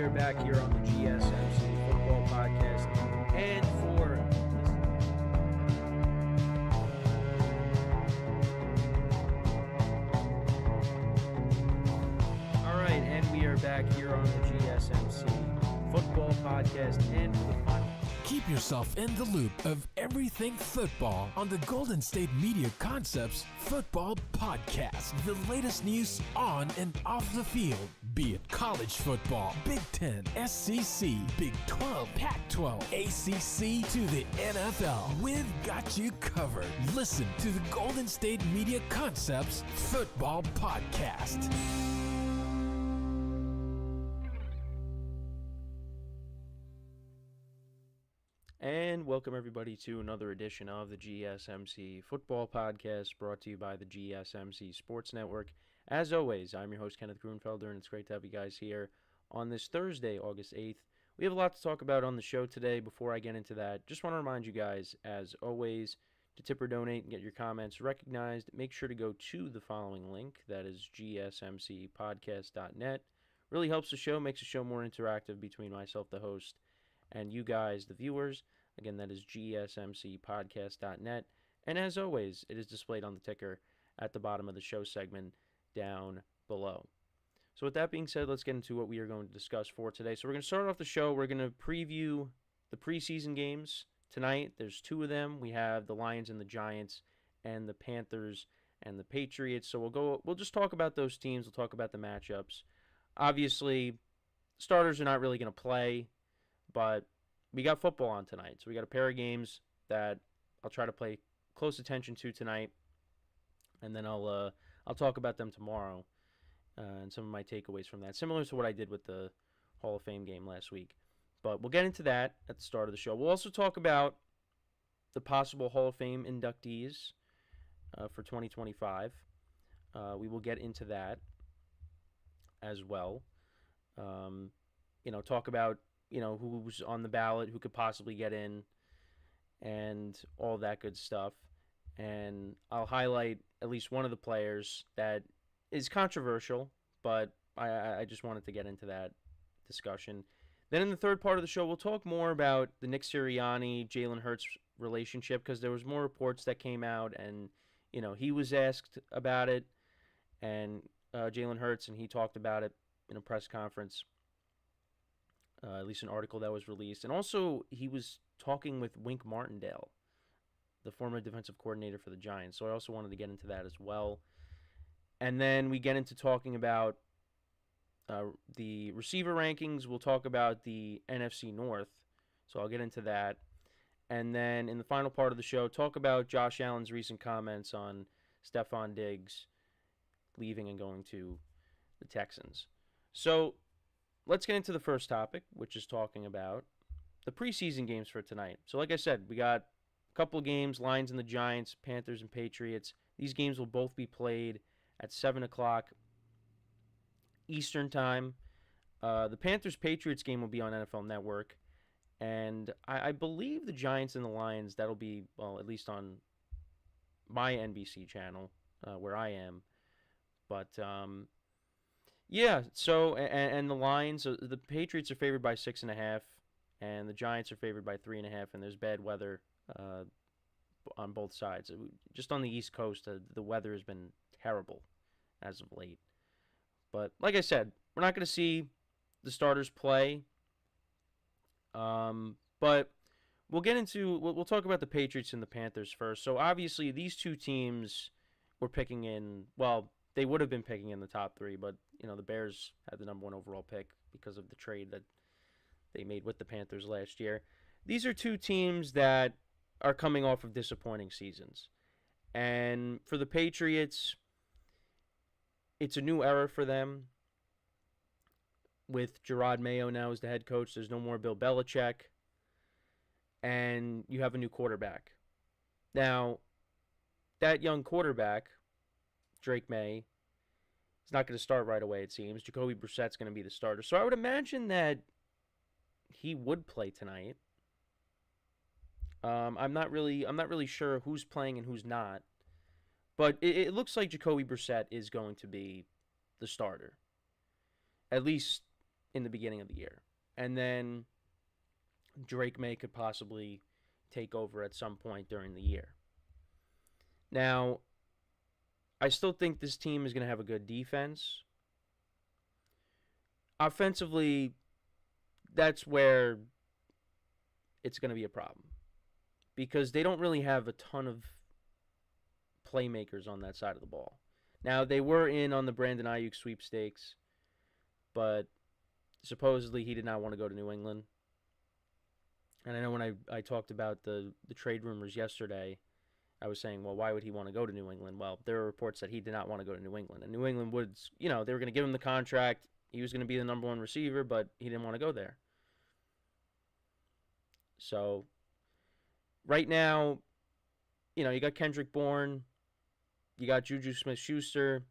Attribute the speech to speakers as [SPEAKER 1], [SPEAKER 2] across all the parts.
[SPEAKER 1] are back here on the GSMC Football Podcast. And we are back here on the GSMC Football Podcast. And for the final.
[SPEAKER 2] Keep yourself in the loop of everything football on the Golden State Media Concepts Football Podcast. The latest news on and off the field, be it college football, Big Ten, SEC, Big 12, Pac-12, ACC to the NFL. We've got you covered. Listen to the Golden State Media Concepts Football Podcast.
[SPEAKER 1] And welcome everybody to another edition of the GSMC Football Podcast, brought to you by the GSMC Sports Network. As always, I'm your host, Kenneth Grunfelder, and it's great to have you guys here on this Thursday, August 8th. We have a lot to talk about on the show today. Before I get into that, just want to remind you guys, as always, to tip or donate and get your comments recognized, make sure to go to the following link. That is gsmcpodcast.net. Really helps the show, makes the show more interactive between myself, the host, and you guys, the viewers. Again, that is gsmcpodcast.net. And as always, it is displayed on the ticker at the bottom of the show segment down below. So with that being said, let's get into what we are going to discuss for today. So we're going to start off the show. We're going to preview the preseason games tonight. There's two of them. We have the Lions and the Giants, and the Panthers and the Patriots. So we'll just talk about those teams. We'll talk about the matchups. Obviously, starters are not really going to play, but we got football on tonight. So we got a pair of games that I'll try to pay close attention to tonight, and then I'll talk about them tomorrow and some of my takeaways from that, similar to what I did with the Hall of Fame game last week. But we'll get into that at the start of the show. We'll also talk about the possible Hall of Fame inductees for 2025. We will get into that as well. Talk about who's on the ballot, who could possibly get in, and all that good stuff. And I'll highlight at least one of the players that is controversial, but I just wanted to get into that discussion. Then in the third part of the show, we'll talk more about the Nick Sirianni, Jalen Hurts relationship, because there was more reports that came out, and he was asked about it, and Jalen Hurts, and he talked about it in a press conference. At least an article that was released. And also, he was talking with Wink Martindale, the former defensive coordinator for the Giants. So I also wanted to get into that as well. And then we get into talking about the receiver rankings. We'll talk about the NFC North. So I'll get into that. And then in the final part of the show, talk about Josh Allen's recent comments on Stephon Diggs leaving and going to the Texans. So let's get into the first topic, which is talking about the preseason games for tonight. So like I said, we got a couple of games, Lions and the Giants, Panthers and Patriots. These games will both be played at 7 o'clock Eastern Time. The Panthers-Patriots game will be on NFL Network. And I believe the Giants and the Lions, that'll be, well, at least on my NBC channel, where I am. But yeah, so, and the Lions, the Patriots are favored by 6.5, and the Giants are favored by 3.5, and there's bad weather on both sides. Just on the East Coast, the weather has been terrible as of late. But like I said, we're not going to see the starters play, but we'll talk about the Patriots and the Panthers first. So obviously, these two teams were picking in, well, they would have been picking in the top three, but the Bears had the number one overall pick because of the trade that they made with the Panthers last year. These are two teams that are coming off of disappointing seasons. And for the Patriots, it's a new era for them. With Gerard Mayo now as the head coach, there's no more Bill Belichick. And you have a new quarterback. Now, that young quarterback, Drake May, is not going to start right away, it seems. Jacoby Brissett's going to be the starter. So I would imagine that he would play tonight. I'm not really sure who's playing and who's not. But it looks like Jacoby Brissett is going to be the starter. At least in the beginning of the year. And then Drake May could possibly take over at some point during the year. Now, I still think this team is going to have a good defense. Offensively, that's where it's going to be a problem. Because they don't really have a ton of playmakers on that side of the ball. Now, they were in on the Brandon Ayuk sweepstakes, but supposedly he did not want to go to New England. And I know when I talked about the trade rumors yesterday, I was saying, well, why would he want to go to New England? Well, there are reports that he did not want to go to New England. And New England would, they were going to give him the contract. He was going to be the number one receiver, but he didn't want to go there. So, right now, you got Kendrick Bourne. You got Juju Smith-Schuster.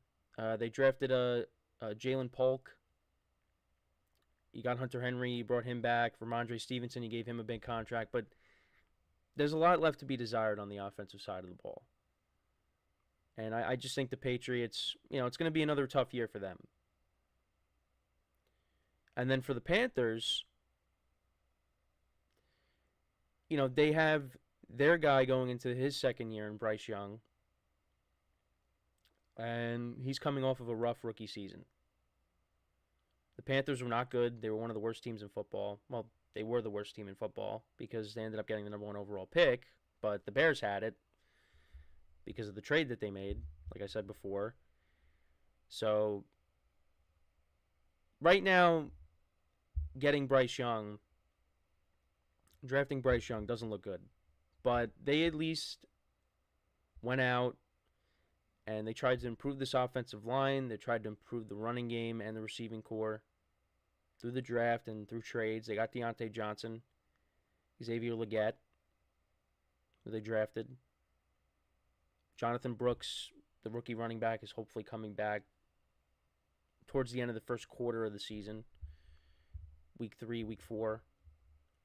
[SPEAKER 1] They drafted a Jalen Polk. You got Hunter Henry. You brought him back. Ramondre Stevenson, you gave him a big contract. But there's a lot left to be desired on the offensive side of the ball. And I just think the Patriots, it's going to be another tough year for them. And then for the Panthers, they have their guy going into his second year in Bryce Young. And he's coming off of a rough rookie season. The Panthers were not good. They were one of the worst teams in football. Well, they were the worst team in football because they ended up getting the number one overall pick. But the Bears had it because of the trade that they made, like I said before. So, right now, drafting Bryce Young doesn't look good. But they at least went out and they tried to improve this offensive line. They tried to improve the running game and the receiving core through the draft and through trades. They got Deontay Johnson, Xavier Legette, who they drafted. Jonathan Brooks, the rookie running back, is hopefully coming back towards the end of the first quarter of the season. Week 3, week 4.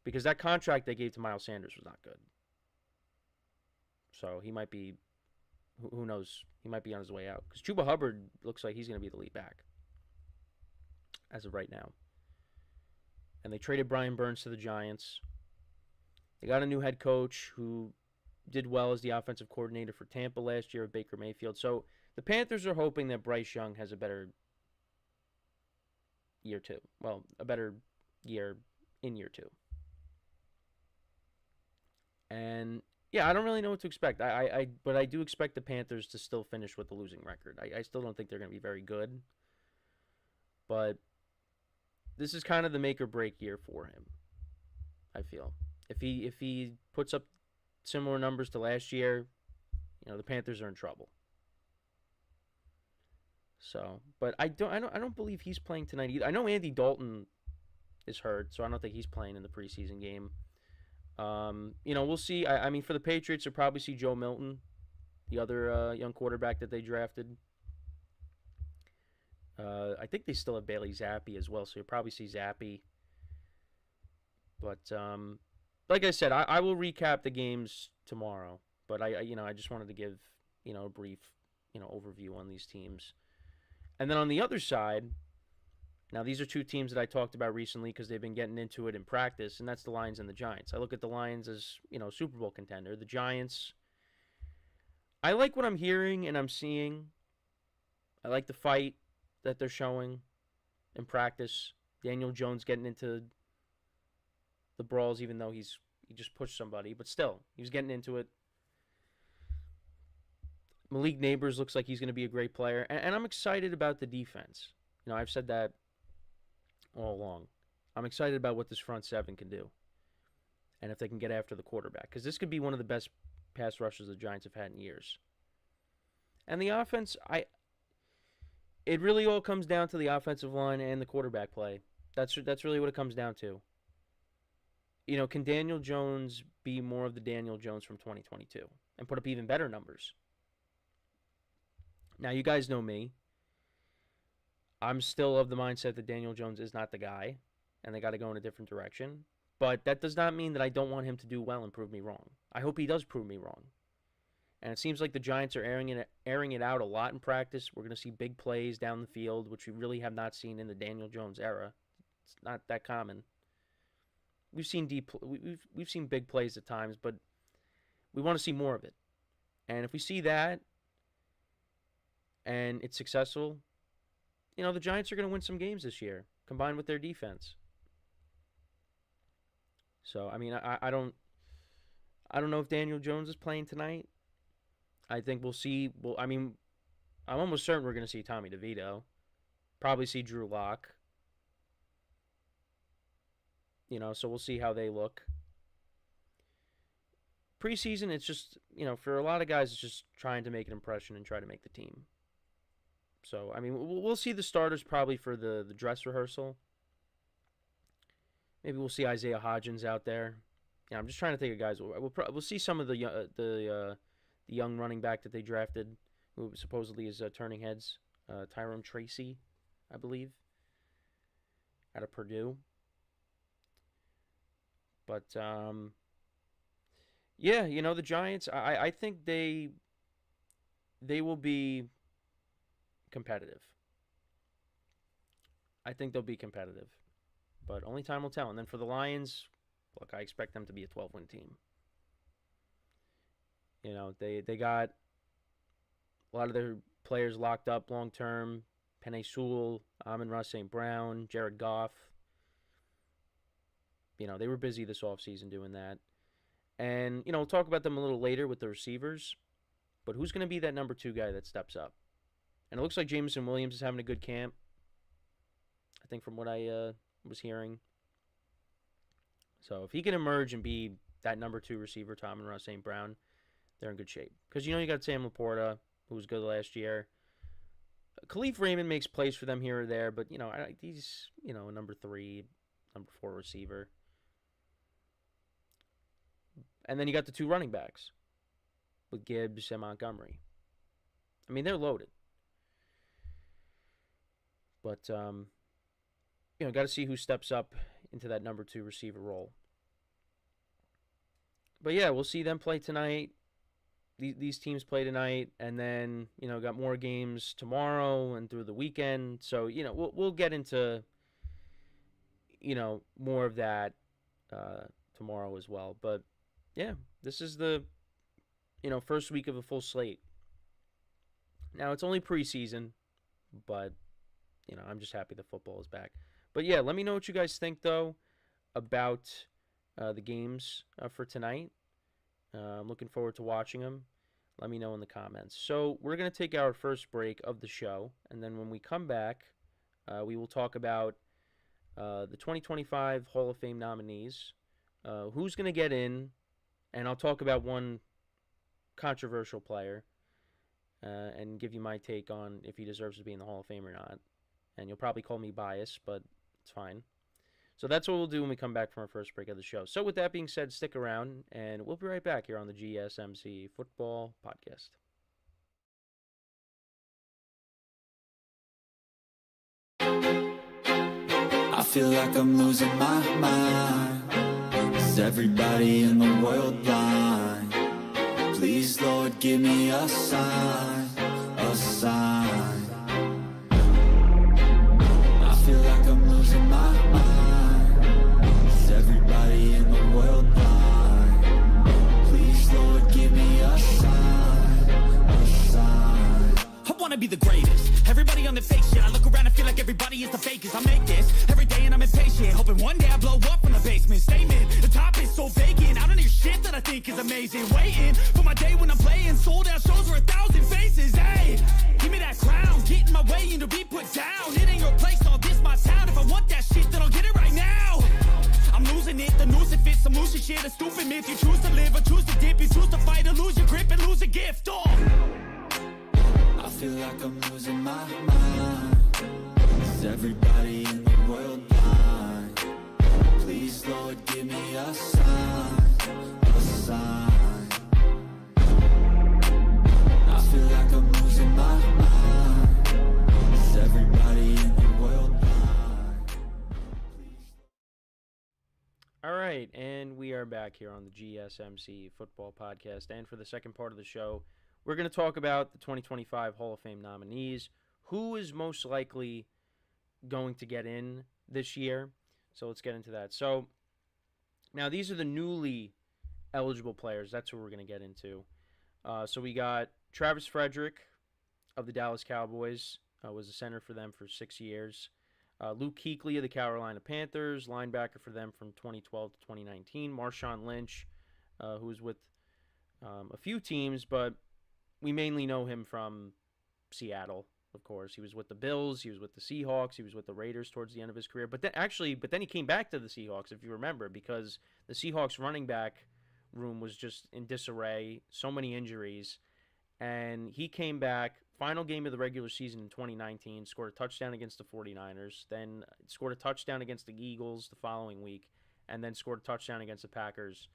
[SPEAKER 1] Because that contract they gave to Miles Sanders was not good. So he might be, who knows, he might be on his way out. Because Chuba Hubbard looks like he's going to be the lead back as of right now. And they traded Brian Burns to the Giants. They got a new head coach who did well as the offensive coordinator for Tampa last year with Baker Mayfield. So the Panthers are hoping that Bryce Young has a better year 2. Well, a better year in year 2. And yeah, I don't really know what to expect. But I do expect the Panthers to still finish with the losing record. I still don't think they're going to be very good. But this is kind of the make or break year for him, I feel. If he puts up similar numbers to last year, the Panthers are in trouble. So, but I don't believe he's playing tonight either. I know Andy Dalton is hurt, so I don't think he's playing in the preseason game. We'll see. I mean, for the Patriots, you'll probably see Joe Milton, the other young quarterback that they drafted. I think they still have Bailey Zappi as well, so you'll probably see Zappi. But like I said, I will recap the games tomorrow. But I just wanted to give a brief overview on these teams. And then on the other side, now these are two teams that I talked about recently because they've been getting into it in practice, and that's the Lions and the Giants. I look at the Lions as Super Bowl contender. The Giants, I like what I'm hearing and I'm seeing. I like the fight that they're showing in practice. Daniel Jones getting into the brawls, even though he just pushed somebody, but still, he was getting into it. Malik Neighbors looks like he's going to be a great player, and I'm excited about the defense. I've said that all along. I'm excited about what this front seven can do, and if they can get after the quarterback, because this could be one of the best pass rushes the Giants have had in years. And the offense, it really all comes down to the offensive line and the quarterback play. That's really what it comes down to. Can Daniel Jones be more of the Daniel Jones from 2022 and put up even better numbers? Now, you guys know me. I'm still of the mindset that Daniel Jones is not the guy, and they got to go in a different direction. But that does not mean that I don't want him to do well and prove me wrong. I hope he does prove me wrong. And it seems like the Giants are airing it out a lot in practice. We're going to see big plays down the field, which we really have not seen in the Daniel Jones era. It's not that common. We've seen we've seen big plays at times, but we want to see more of it. And if we see that and it's successful, the Giants are going to win some games this year, combined with their defense. So, I mean, I don't know if Daniel Jones is playing tonight. I think we'll see. Well, I mean, I'm almost certain we're going to see Tommy DeVito. Probably see Drew Lock. So we'll see how they look. Preseason, it's just, for a lot of guys, it's just trying to make an impression and try to make the team. So, I mean, we'll see the starters probably for the dress rehearsal. Maybe we'll see Isaiah Hodgins out there. I'm just trying to think of guys. We'll see some of the young running back that they drafted, who supposedly is turning heads. Tyrone Tracy, I believe, out of Purdue. But yeah, the Giants. I think they will be competitive. I think they'll be competitive, but only time will tell. And then for the Lions, look, I expect them to be a 12-win team. They got a lot of their players locked up long term. Penei Sewell, Amon-Ra St. Brown, Jared Goff. They were busy this offseason doing that. And, we'll talk about them a little later with the receivers. But who's going to be that number 2 guy that steps up? And it looks like Jameson Williams is having a good camp, I think, from what I was hearing. So if he can emerge and be that number 2 receiver to Amon-Ra St. Brown, they're in good shape. Because, you got Sam Laporta, who was good last year. Khalif Raymond makes plays for them here or there, but, he's, a number 3, number 4 receiver. And then you got the 2 running backs with Gibbs and Montgomery. I mean, they're loaded. But, got to see who steps up into that number 2 receiver role. But, yeah, we'll see them play tonight. These teams play tonight. And then, got more games tomorrow and through the weekend. So, we'll get into, more of that tomorrow as well. But, yeah, this is the, first week of a full slate. Now, it's only preseason, but, I'm just happy the football is back. But, yeah, let me know what you guys think, though, about the games for tonight. I'm looking forward to watching them. Let me know in the comments. So, we're going to take our first break of the show, and then when we come back, we will talk about the 2025 Hall of Fame nominees, who's going to get in, and I'll talk about one controversial player and give you my take on if he deserves to be in the Hall of Fame or not. And you'll probably call me biased, but it's fine. So that's what we'll do when we come back from our first break of the show. So with that being said, stick around, and we'll be right back here on the GSMC Football Podcast.
[SPEAKER 3] I feel like I'm losing my mind. Is everybody in the world blind? Please, Lord, give me a sign, a sign. I feel like I'm losing my mind. Is everybody in the world blind? Please, Lord, give me a sign, a sign.
[SPEAKER 4] I wanna be the greatest. Everybody on the fake shit. I look around and feel like everybody is the fakest. I make this every day and I'm impatient, hoping one day I blow up from the basement. Statement, the top is so vacant. I don't hear shit that I think is amazing. Waiting for my day when I'm playing sold out shows for 1,000 faces. Hey, give me that crown, get in my way and to be put down. It ain't your place, all this my town. If I want that shit, then I'll get it right now. I'm losing it, the noose it fits. Some losing shit, a stupid myth. You choose to live or choose to dip. You choose to fight or lose your grip and lose a gift. Oh,
[SPEAKER 3] I feel like I'm losing my mind. Is everybody in the world blind? Please, Lord, give me a sign, a sign. I feel like I'm losing my mind. Is everybody in the world blind?
[SPEAKER 1] All right, and we are back here on the GSMC Football Podcast. And for the second part of the show, we're going to talk about the 2025 Hall of Fame nominees. Who is most likely going to get in this year. So let's get into that. So now these are the newly eligible players. That's what we're going to get into. So we got Travis Frederick of the Dallas Cowboys, was a center for them for 6 years. Luke Kuechly of the Carolina Panthers, linebacker for them from 2012 to 2019. Marshawn Lynch, who was with a few teams, but we mainly know him from Seattle, of course. He was with the Bills, he was with the Seahawks, he was with the Raiders towards the end of his career. But then he came back to the Seahawks, if you remember, because the Seahawks running back room was just in disarray, so many injuries. And he came back, final game of the regular season in 2019, scored a touchdown against the 49ers, then scored a touchdown against the Eagles the following week, and then scored a touchdown against the Packers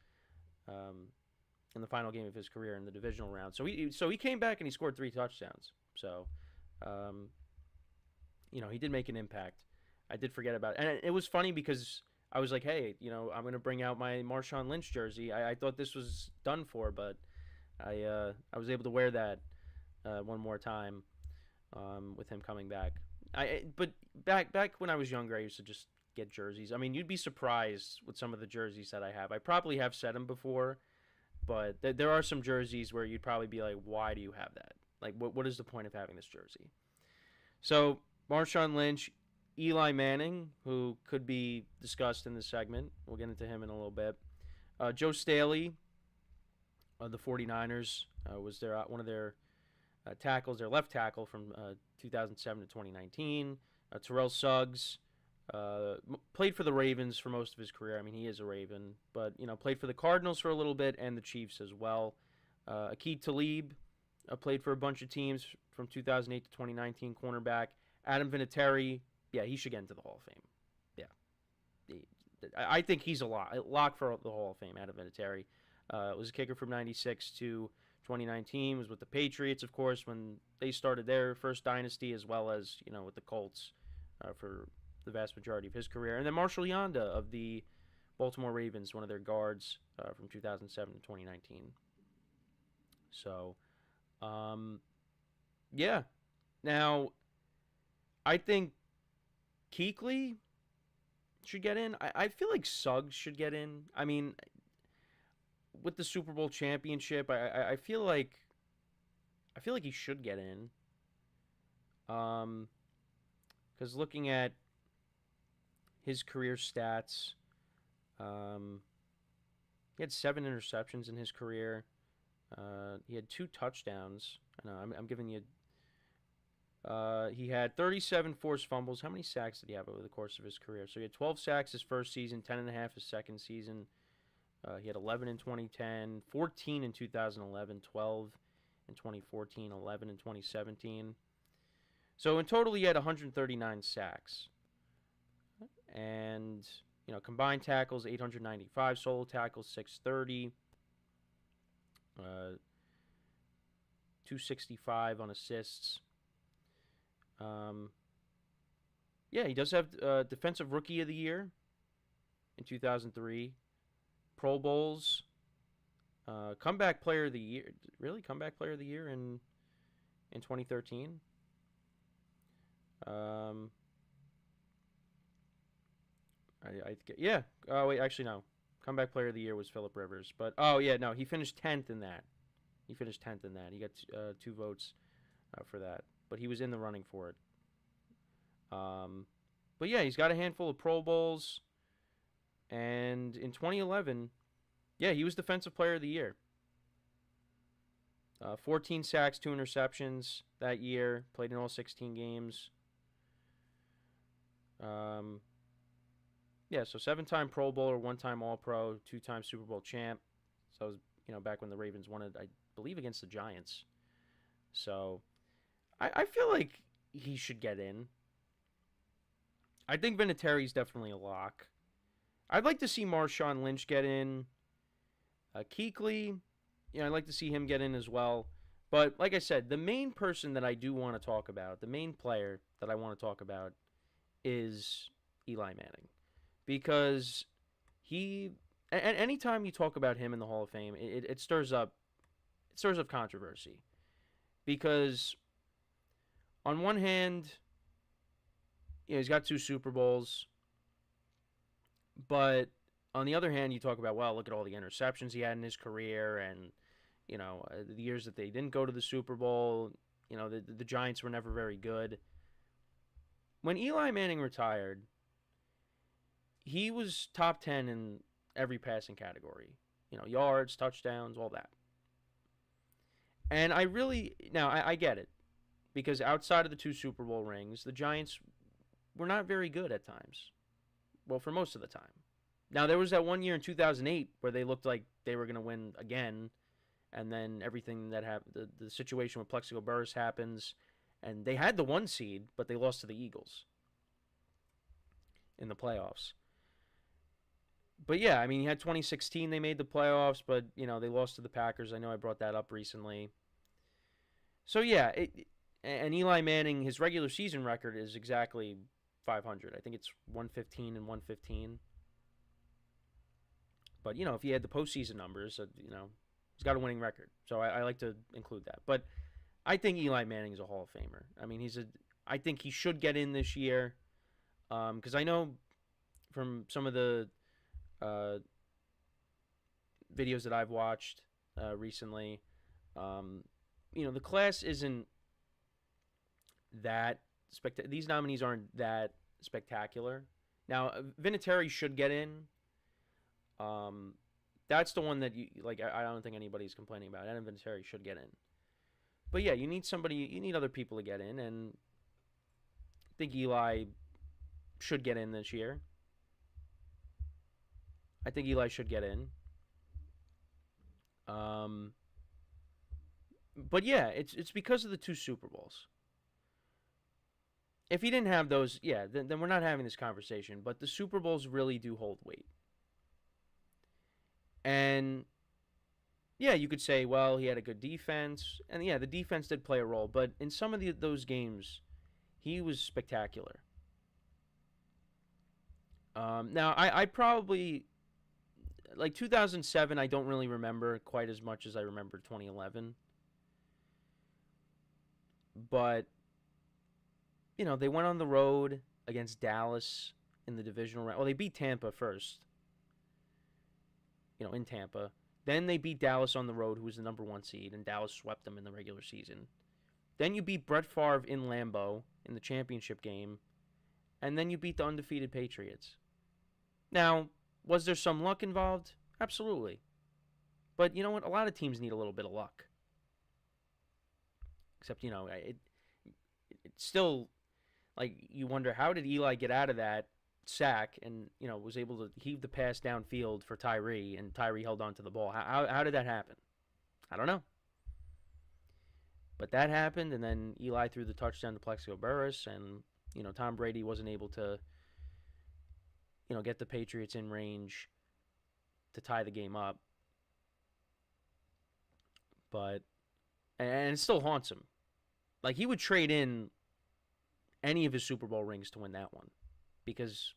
[SPEAKER 1] in the final game of his career in the divisional round. So he came back and he scored 3 touchdowns. So, he did make an impact. I did forget about it. And it was funny because I was like, hey, I'm going to bring out my Marshawn Lynch jersey. I thought this was done for, but I was able to wear that one more time with him coming back. But back when I was younger, I used to just get jerseys. I mean, you'd be surprised with some of the jerseys that I have. I probably have said them before, but there are some jerseys where you'd probably be like, why do you have that? Like, what is the point of having this jersey? So, Marshawn Lynch, Eli Manning, who could be discussed in this segment. We'll get into him in a little bit. Joe Staley of the 49ers was one of their tackles, their left tackle from 2007 to 2019. Terrell Suggs played for the Ravens for most of his career. I mean, he is a Raven, but played for the Cardinals for a little bit and the Chiefs as well. Aqib Talib played for a bunch of teams from 2008 to 2019. Cornerback. Adam Vinatieri, yeah, he should get into the Hall of Fame. Yeah, I think he's a lock for the Hall of Fame. Adam Vinatieri was a kicker from 96 to 2019. Was with the Patriots, of course, when they started their first dynasty, as well as with the Colts for the vast majority of his career. And then Marshall Yanda of the Baltimore Ravens, one of their guards from 2007 to 2019. So, yeah. Now, I think Kuechly should get in. I feel like Suggs should get in. I mean, with the Super Bowl championship, I feel like he should get in. Because looking at his career stats, he had 7 interceptions in his career. He had 2 touchdowns. I know I'm giving you. He had 37 forced fumbles. How many sacks did he have over the course of his career? So he had 12 sacks his first season, 10.5 his second season. He had 11 in 2010, 14 in 2011, 12 in 2014, 11 in 2017. So in total, he had 139 sacks. And, combined tackles, 895, solo tackles, 630. 265 on assists. Yeah, he does have Defensive Rookie of the Year in 2003. Pro Bowls. Comeback Player of the Year. Really? Comeback Player of the Year in 2013? Yeah. Oh, wait, actually, no. Comeback Player of the Year was Phillip Rivers. But, no, he finished 10th in that. He got 2 votes for that. But he was in the running for it. But, yeah, he's got a handful of Pro Bowls. And in 2011, yeah, he was Defensive Player of the Year. 14 sacks, 2 interceptions that year. Played in all 16 games. Yeah, so 7-time Pro Bowler, 1-time All-Pro, 2-time Super Bowl champ. So it was, back when the Ravens won it, I believe, against the Giants. So I feel like he should get in. I think Vinatieri's definitely a lock. I'd like to see Marshawn Lynch get in. Kuechly, I'd like to see him get in as well. But like I said, the main person that I do want to talk about, the main player that I want to talk about is Eli Manning. Because and anytime you talk about him in the Hall of Fame, it stirs up controversy. Because on one hand, he's got 2 Super Bowls. But on the other hand, you talk about, well, look at all the interceptions he had in his career, and the years that they didn't go to the Super Bowl. The Giants were never very good. When Eli Manning retired, he was top 10 in every passing category. Yards, touchdowns, all that. And I get it. Because outside of the 2 Super Bowl rings, the Giants were not very good at times. Well, for most of the time. Now, there was that one year in 2008 where they looked like they were going to win again. And then everything that happened, the situation with Plexico Burress happens. And they had the 1 seed, but they lost to the Eagles in the playoffs. But yeah, I mean, you had 2016, they made the playoffs, but, they lost to the Packers. I know I brought that up recently. So yeah, and Eli Manning, his regular season record is exactly 500. I think it's 115 and 115. But, if you had the postseason numbers, he's got a winning record. So I like to include that. But I think Eli Manning is a Hall of Famer. I mean, I think he should get in this year. Because I know from some of the videos that I've watched recently, the class isn't that these nominees aren't that spectacular. Now, Vinatieri should get in. That's the one that I don't think anybody's complaining about. Adam Vinatieri should get in. But yeah, you need other people to get in, and I think Eli should get in this year. I think Eli should get in. But yeah, it's because of the 2 Super Bowls. If he didn't have those, yeah, then we're not having this conversation. But the Super Bowls really do hold weight. And yeah, you could say, well, he had a good defense. And yeah, the defense did play a role. But in some of those games, he was spectacular. Now, I probably, 2007, I don't really remember quite as much as I remember 2011. But, they went on the road against Dallas in the divisional round. Well, they beat Tampa first, in Tampa. Then they beat Dallas on the road, who was the number 1 seed, and Dallas swept them in the regular season. Then you beat Brett Favre in Lambeau in the championship game, and then you beat the undefeated Patriots. Now, was there some luck involved? Absolutely. But you know what? A lot of teams need a little bit of luck. Except, it's still, you wonder, how did Eli get out of that sack and, was able to heave the pass downfield for Tyree, and Tyree held on to the ball? How did that happen? I don't know. But that happened, and then Eli threw the touchdown to Plexico Burress, and, Tom Brady wasn't able to, get the Patriots in range to tie the game up. But, and it still haunts him. He would trade in any of his Super Bowl rings to win that one. Because,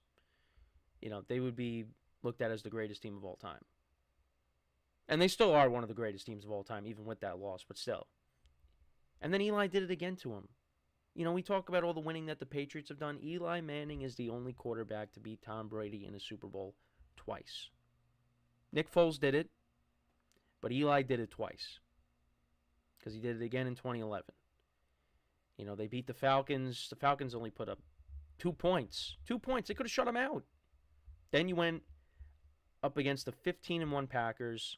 [SPEAKER 1] they would be looked at as the greatest team of all time. And they still are one of the greatest teams of all time, even with that loss, but still. And then Eli did it again to him. We talk about all the winning that the Patriots have done. Eli Manning is the only quarterback to beat Tom Brady in a Super Bowl twice. Nick Foles did it, but Eli did it twice. Because he did it again in 2011. They beat the Falcons. The Falcons only put up 2 points. 2 points. They could have shut them out. Then you went up against the 15-1 Packers.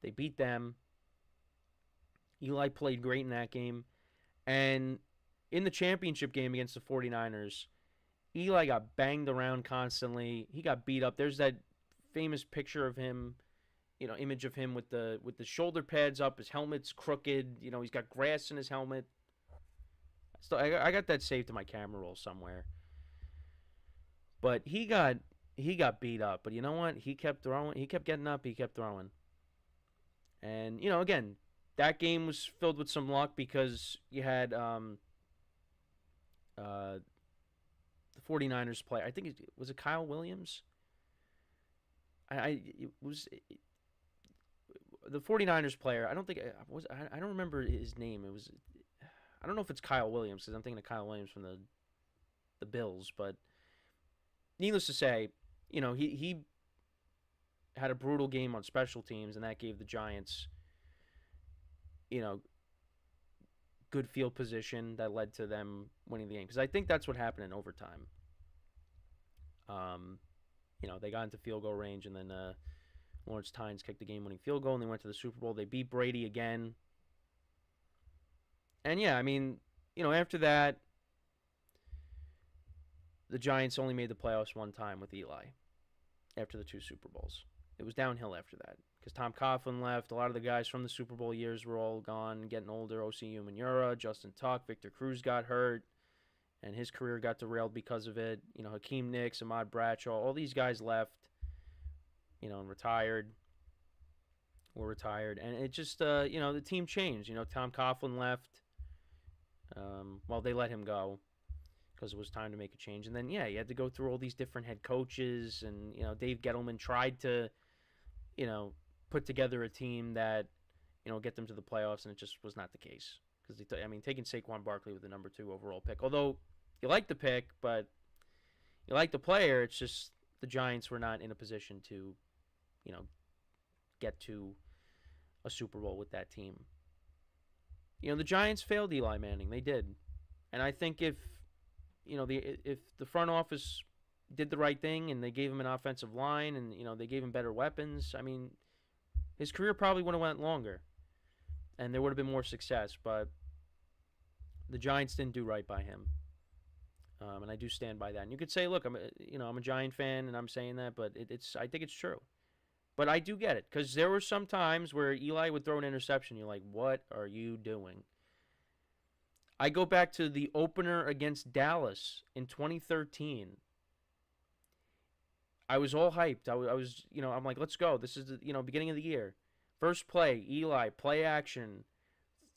[SPEAKER 1] They beat them. Eli played great in that game. And in the championship game against the 49ers, Eli got banged around constantly. He got beat up. There's that famous picture of him, image of him with the shoulder pads up. His helmet's crooked. He's got grass in his helmet. I got that saved to my camera roll somewhere. But he got beat up. But you know what? He kept throwing. He kept getting up. He kept throwing. And, again, that game was filled with some luck because you had the 49ers play. I think was it Kyle Williams? It was the 49ers player. I don't think I don't remember his name. It was, I don't know if it's Kyle Williams, because I'm thinking of Kyle Williams from the Bills. But needless to say, he had a brutal game on special teams, and that gave the Giants, good field position that led to them winning the game. Because I think that's what happened in overtime. They got into field goal range, and then Lawrence Tynes kicked the game-winning field goal, and they went to the Super Bowl. They beat Brady again. And, after that, the Giants only made the playoffs one time with Eli after the 2 Super Bowls. It was downhill after that because Tom Coughlin left. A lot of the guys from the Super Bowl years were all gone, getting older. O.C. Umenyiora, Justin Tuck, Victor Cruz got hurt, and his career got derailed because of it. Hakeem Nicks, Ahmad Bradshaw, all these guys left, and retired. Were retired. And it just, the team changed. Tom Coughlin left. They let him go because it was time to make a change. And then, you had to go through all these different head coaches. And, Dave Gettleman tried to, put together a team that, get them to the playoffs, and it just was not the case. Because, taking Saquon Barkley with the number 2 overall pick, although you like the pick, but you like the player, it's just the Giants were not in a position to, get to a Super Bowl with that team. The Giants failed Eli Manning. They did. And I think if the front office did the right thing and they gave him an offensive line and, they gave him better weapons, his career probably would have went longer. And there would have been more success. But the Giants didn't do right by him. And I do stand by that. And you could say, look, I'm a Giant fan and I'm saying that, but I think it's true. But I do get it, because there were some times where Eli would throw an interception. You're like, what are you doing? I go back to the opener against Dallas in 2013. I was all hyped. I was, I'm like, let's go. This is the, beginning of the year. First play, Eli, play action,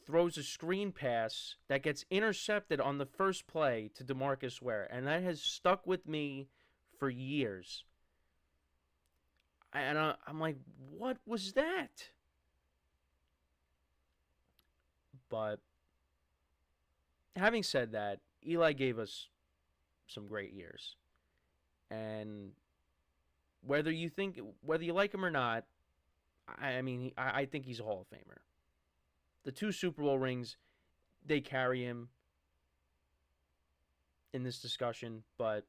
[SPEAKER 1] throws a screen pass that gets intercepted on the first play to DeMarcus Ware. And that has stuck with me for years. And I'm like, what was that? But having said that, Eli gave us some great years. And whether you like him or not, I think he's a Hall of Famer. The 2 Super Bowl rings, they carry him in this discussion, but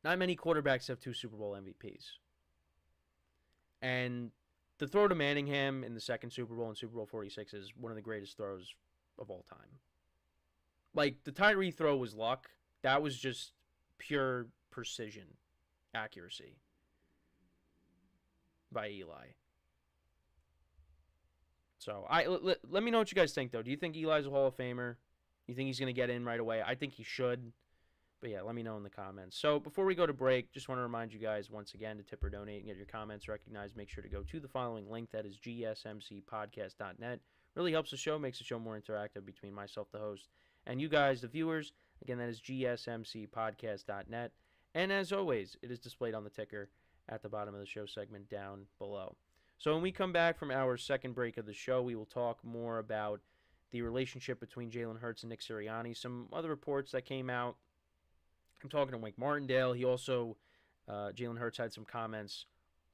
[SPEAKER 1] not many quarterbacks have 2 Super Bowl MVPs. And the throw to Manningham in the second Super Bowl in Super Bowl 46 is one of the greatest throws of all time. Like, the Tyree throw was luck. That was just pure precision, accuracy by Eli. So, let me know what you guys think, though. Do you think Eli's a Hall of Famer? You think he's going to get in right away? I think he should. But yeah, let me know in the comments. So before we go to break, just want to remind you guys once again to tip or donate and get your comments recognized. Make sure to go to the following link. That is GSMCpodcast.net. Really helps the show, makes the show more interactive between myself, the host, and you guys, the viewers. Again, that is GSMCpodcast.net. And as always, it is displayed on the ticker at the bottom of the show segment down below. So when we come back from our second break of the show, we will talk more about the relationship between Jalen Hurts and Nick Sirianni. Some other reports that came out. I'm talking to Wink Martindale. He also, Jalen Hurts had some comments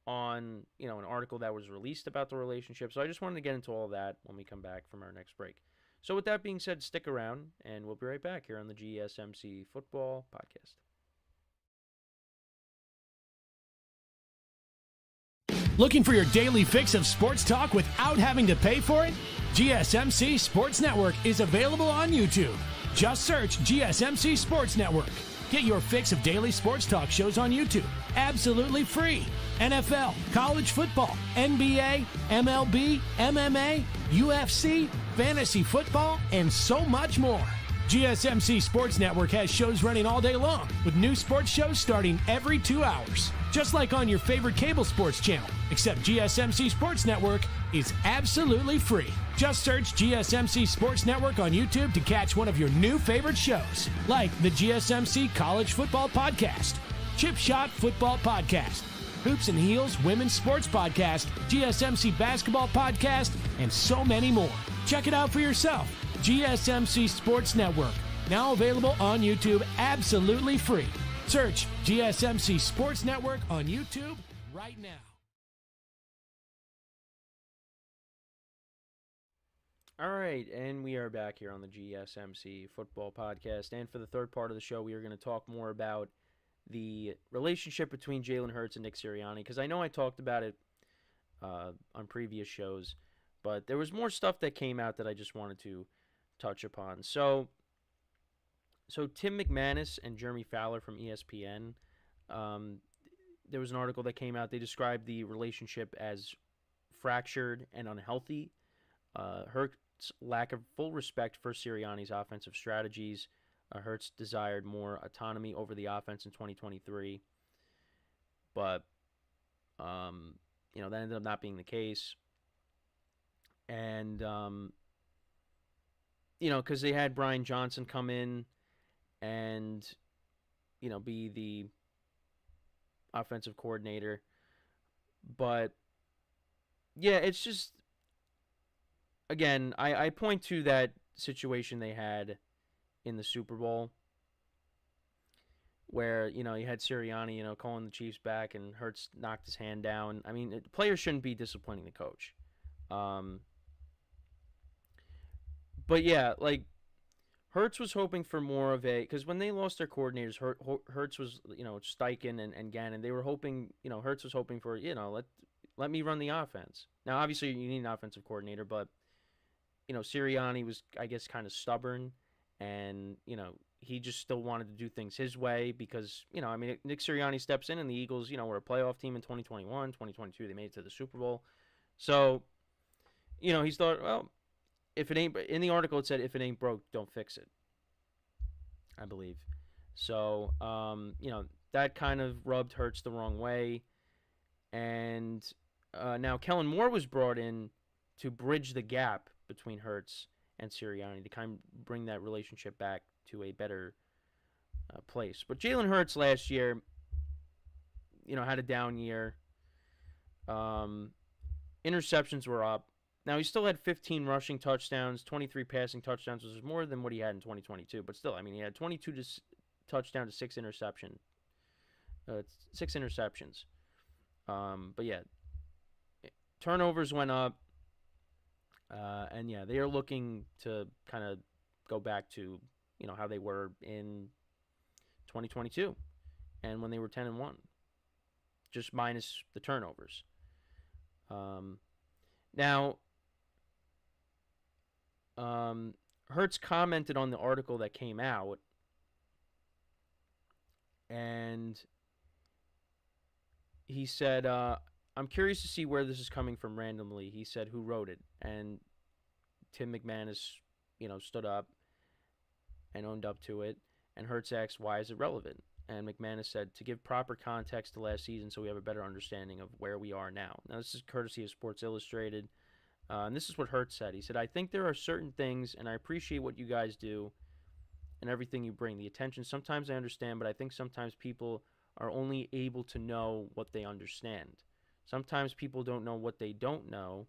[SPEAKER 1] on, an article that was released about the relationship. So I just wanted to get into all of that when we come back from our next break. So with that being said, stick around, and we'll be right back here on the GSMC Football Podcast.
[SPEAKER 2] Looking for your daily fix of sports talk without having to pay for it? GSMC Sports Network is available on YouTube. Just search GSMC Sports Network. Get your fix of daily sports talk shows on YouTube, absolutely free. NFL, college football, NBA, MLB, MMA, UFC, fantasy football, and so much more. GSMC Sports Network has shows running all day long, with new sports shows starting every 2 hours. Just like on your favorite cable sports channel, except GSMC Sports Network is absolutely free. Just search GSMC Sports Network on YouTube to catch one of your new favorite shows, like the GSMC College Football Podcast, Chip Shot Football Podcast, Hoops and Heels Women's Sports Podcast, GSMC Basketball Podcast, and so many more. Check it out for yourself. GSMC Sports Network, now available on YouTube absolutely free. Search GSMC Sports Network on YouTube right now.
[SPEAKER 1] All right, and we are back here on the GSMC Football Podcast. And for the third part of the show, we are going to talk more about the relationship between Jalen Hurts and Nick Sirianni, because I know I talked about it on previous shows, but there was more stuff that came out that I just wanted to touch upon. So Tim McManus and Jeremy Fowler from ESPN, there was an article that came out. They described the relationship as fractured and unhealthy. Hurts' lack of full respect for Sirianni's offensive strategies. Hurts desired more autonomy over the offense in 2023. But, that ended up not being the case. And, because they had Brian Johnson come in and, be the offensive coordinator. But, yeah, it's just, again, I point to that situation they had in the Super Bowl where, you had Sirianni, calling the Chiefs back and Hurts knocked his hand down. I mean, players shouldn't be disciplining the coach. But, yeah, Hurts was hoping for more of because when they lost their coordinators, Hurts was, Steichen and Gannon, they were hoping, Hurts was hoping for, let me run the offense. Now, obviously, you need an offensive coordinator, but, Sirianni was, I guess, kind of stubborn, and, he just still wanted to do things his way because, Nick Sirianni steps in and the Eagles, were a playoff team in 2021, 2022, they made it to the Super Bowl. So, he's thought, well, if it ain't, in the article it said, if it ain't broke, don't fix it, I believe. So, that kind of rubbed Hurts the wrong way. And now Kellen Moore was brought in to bridge the gap between Hurts and Sirianni to kind of bring that relationship back to a better place. But Jalen Hurts last year, had a down year. Interceptions were up. Now, he still had 15 rushing touchdowns, 23 passing touchdowns, which is more than what he had in 2022. But still, he had 22 touchdowns to 6 interceptions. But, yeah, turnovers went up. And, yeah, they are looking to kind of go back to, how they were in 2022 and when they were 10-1, just minus the turnovers. Now, Hurts commented on the article that came out, and he said, I'm curious to see where this is coming from randomly. He said, who wrote it? And Tim McManus, stood up and owned up to it. And Hurts asked, why is it relevant? And McManus said, to give proper context to last season so we have a better understanding of where we are now. Now, this is courtesy of Sports Illustrated. And this is what Hurts said. He said, I think there are certain things, and I appreciate what you guys do and everything you bring. The attention, sometimes I understand, but I think sometimes people are only able to know what they understand. Sometimes people don't know what they don't know.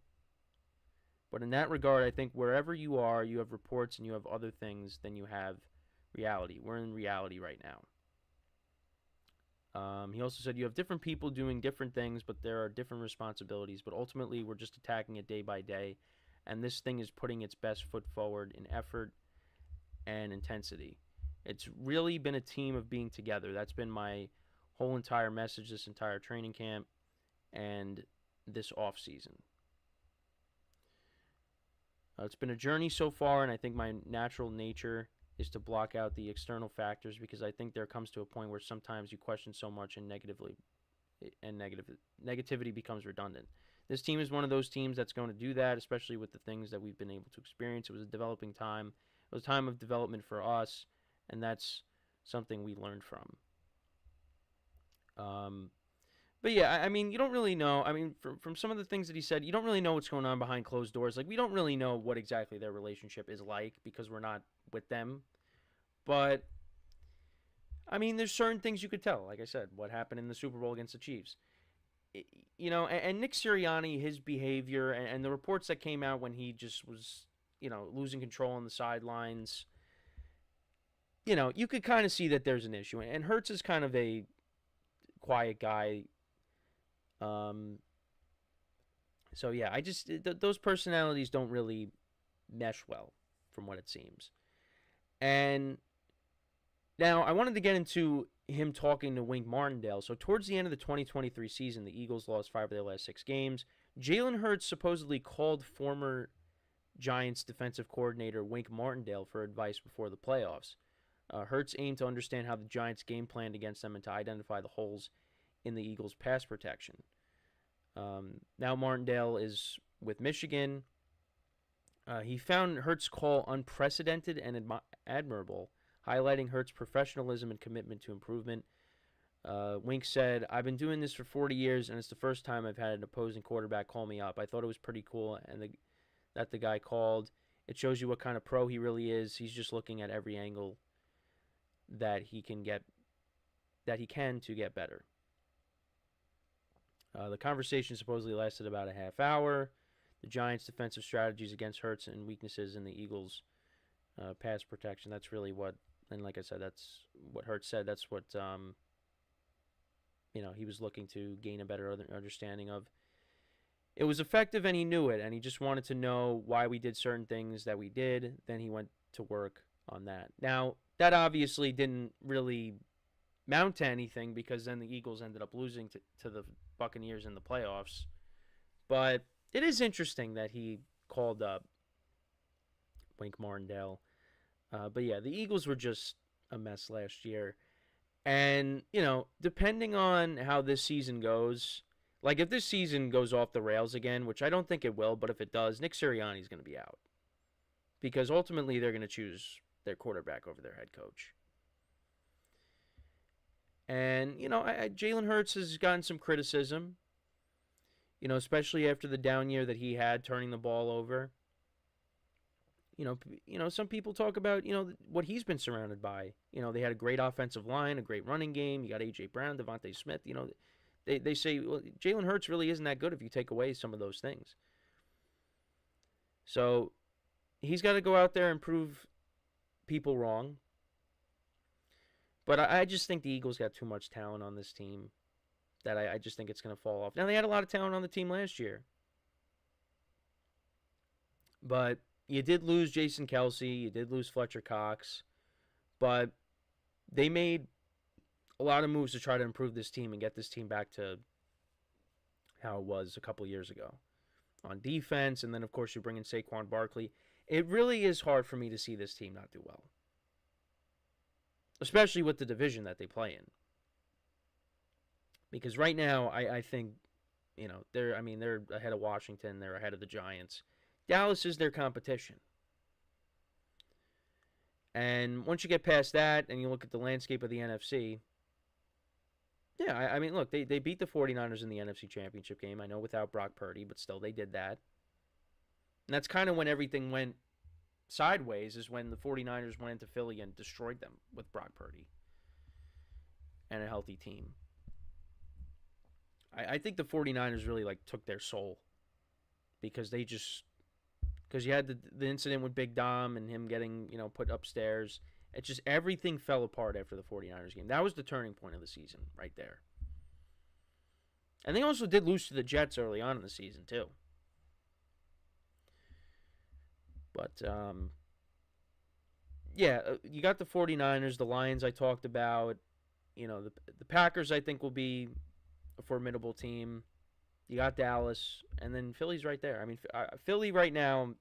[SPEAKER 1] But in that regard, I think wherever you are, you have reports and you have other things than you have reality. We're in reality right now. He also said you have different people doing different things, but there are different responsibilities. But ultimately, we're just attacking it day by day. And this thing is putting its best foot forward in effort and intensity. It's really been a team of being together. That's been my whole entire message, this entire training camp, and this offseason. It's been a journey so far, and I think my natural nature is to block out the external factors because I think there comes to a point where sometimes you question so much and negativity becomes redundant. This team is one of those teams that's going to do that, especially with the things that we've been able to experience. It was a developing time. It was a time of development for us, and that's something we learned from. But yeah, I mean, you don't really know. I mean, from some of the things that he said, you don't really know what's going on behind closed doors. Like, we don't really know what exactly their relationship is like because we're not with them. But, I mean, there's certain things you could tell. Like I said, what happened in the Super Bowl against the Chiefs. And Nick Sirianni, his behavior, and the reports that came out when he just was, losing control on the sidelines. you could kind of see that there's an issue. And Hurts is kind of a quiet guy. So, yeah, those personalities don't really mesh well, from what it seems. And now I wanted to get into him talking to Wink Martindale. So towards the end of the 2023 season, the Eagles lost 5 of their last 6 games. Jalen Hurts supposedly called former Giants defensive coordinator Wink Martindale for advice before the playoffs. Hurts aimed to understand how the Giants game planned against them and to identify the holes in the Eagles' pass protection. Now Martindale is with Michigan. He found Hurts' call unprecedented and admirable, highlighting Hurts' professionalism and commitment to improvement. Wink said, "I've been doing this for 40 years, and it's the first time I've had an opposing quarterback call me up. I thought it was pretty cool that the guy called. It shows you what kind of pro he really is. He's just looking at every angle that he can to get better." The conversation supposedly lasted about a half hour. The Giants' defensive strategies against Hurts and weaknesses in the Eagles' pass protection. That's really what, and like I said, that's what Hurts said. That's what he was looking to gain a better understanding of. It was effective, and he knew it, and he just wanted to know why we did certain things that we did. Then he went to work on that. Now, that obviously didn't really mount to anything, because then the Eagles ended up losing to the Buccaneers in the playoffs. But it is interesting that he called up Wink Martindale. But yeah, the Eagles were just a mess last year. And, depending on how this season goes, like if this season goes off the rails again, which I don't think it will, but if it does, Nick Sirianni's going to be out. Because ultimately they're going to choose their quarterback over their head coach. And, Jalen Hurts has gotten some criticism, especially after the down year that he had turning the ball over. Some people talk about, what he's been surrounded by. They had a great offensive line, a great running game. You got A.J. Brown, Devontae Smith. They say, well, Jalen Hurts really isn't that good if you take away some of those things. So he's got to go out there and prove people wrong. But I just think the Eagles got too much talent on this team that I just think it's going to fall off. Now, they had a lot of talent on the team last year. But you did lose Jason Kelce. You did lose Fletcher Cox. But they made a lot of moves to try to improve this team and get this team back to how it was a couple years ago on defense. And then, of course, you bring in Saquon Barkley. It really is hard for me to see this team not do well, especially with the division that they play in. Because right now, I think, they're ahead of Washington. They're ahead of the Giants. Dallas is their competition. And once you get past that and you look at the landscape of the NFC, yeah, look, they beat the 49ers in the NFC Championship game. I know without Brock Purdy, but still they did that. And that's kind of when everything went sideways, is when the 49ers went into Philly and destroyed them with Brock Purdy and a healthy team. I think the 49ers really took their soul because you had the incident with Big Dom and him getting, put upstairs. It just, everything fell apart after the 49ers game. That was the turning point of the season right there. And they also did lose to the Jets early on in the season too. But, you got the 49ers, the Lions I talked about. The Packers I think will be a formidable team. You got Dallas, and then Philly's right there. Philly right now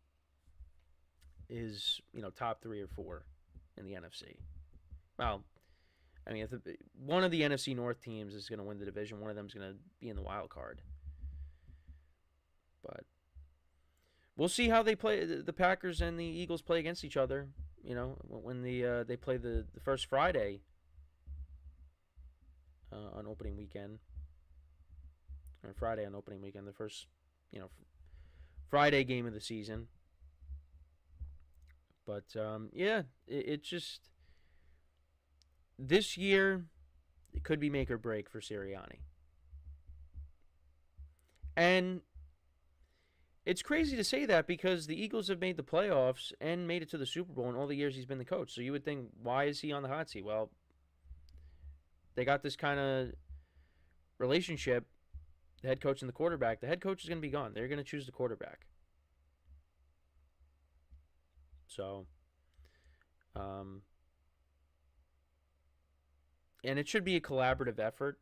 [SPEAKER 1] is, top 3 or 4 in the NFC. Well, if one of the NFC North teams is going to win the division, one of them is going to be in the wild card. But we'll see how they play. The Packers and the Eagles play against each other. When they play the first Friday on opening weekend. Or Friday on opening weekend, the first, Friday game of the season. But, it just, this year, it could be make or break for Sirianni. And It's crazy to say that because the Eagles have made the playoffs and made it to the Super Bowl in all the years he's been the coach. So you would think, why is he on the hot seat? Well, they got this kind of relationship, the head coach and the quarterback. The head coach is going to be gone. They're going to choose the quarterback. So, and it should be a collaborative effort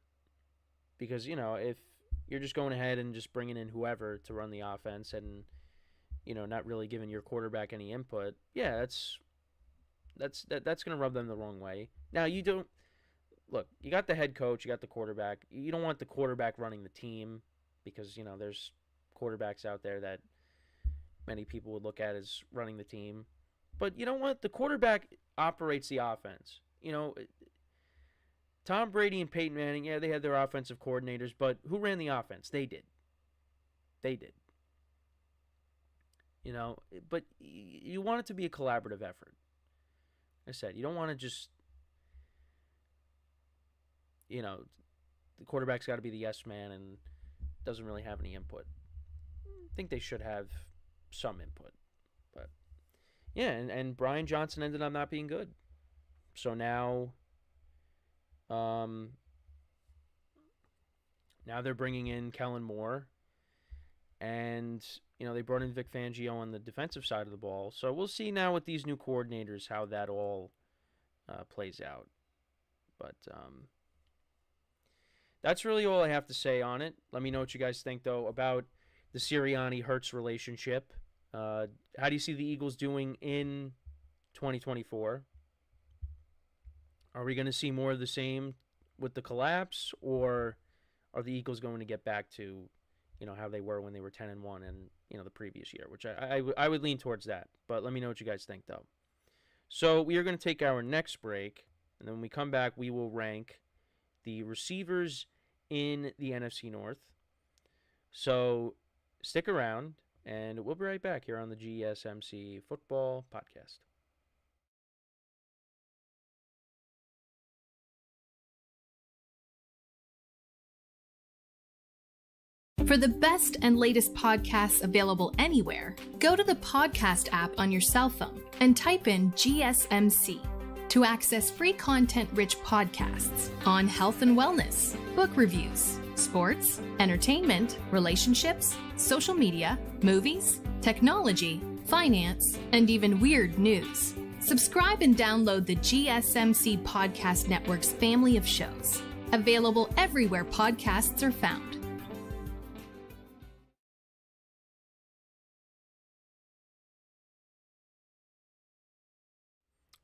[SPEAKER 1] because, if you're just going ahead and just bringing in whoever to run the offense and, not really giving your quarterback any input, yeah, that's going to rub them the wrong way. Now, you got the head coach, you got the quarterback. You don't want the quarterback running the team because, there's quarterbacks out there that many people would look at as running the team. But you know what? The quarterback operates the offense. Tom Brady and Peyton Manning, yeah, they had their offensive coordinators, but who ran the offense? They did. But you want it to be a collaborative effort. Like I said, you don't want to just, the quarterback's got to be the yes man and doesn't really have any input. I think they should have some input. But, yeah, and Brian Johnson ended up not being good. So now they're bringing in Kellen Moore, and they brought in Vic Fangio on the defensive side of the ball. So we'll see now with these new coordinators how that all plays out. But that's really all I have to say on it. Let me know what you guys think though about the Sirianni-Hurts relationship. How do you see the Eagles doing in 2024? Are we going to see more of the same with the collapse, or are the Eagles going to get back to, how they were when they were 10-1 and the previous year? Which I would lean towards that. But let me know what you guys think though. So we are going to take our next break, and then when we come back, we will rank the receivers in the NFC North. So stick around, and we'll be right back here on the GSMC Football Podcast.
[SPEAKER 5] For the best and latest podcasts available anywhere, go to the podcast app on your cell phone and type in GSMC to access free content-rich podcasts on health and wellness, book reviews, sports, entertainment, relationships, social media, movies, technology, finance, and even weird news. Subscribe and download the GSMC Podcast Network's family of shows, available everywhere podcasts are found.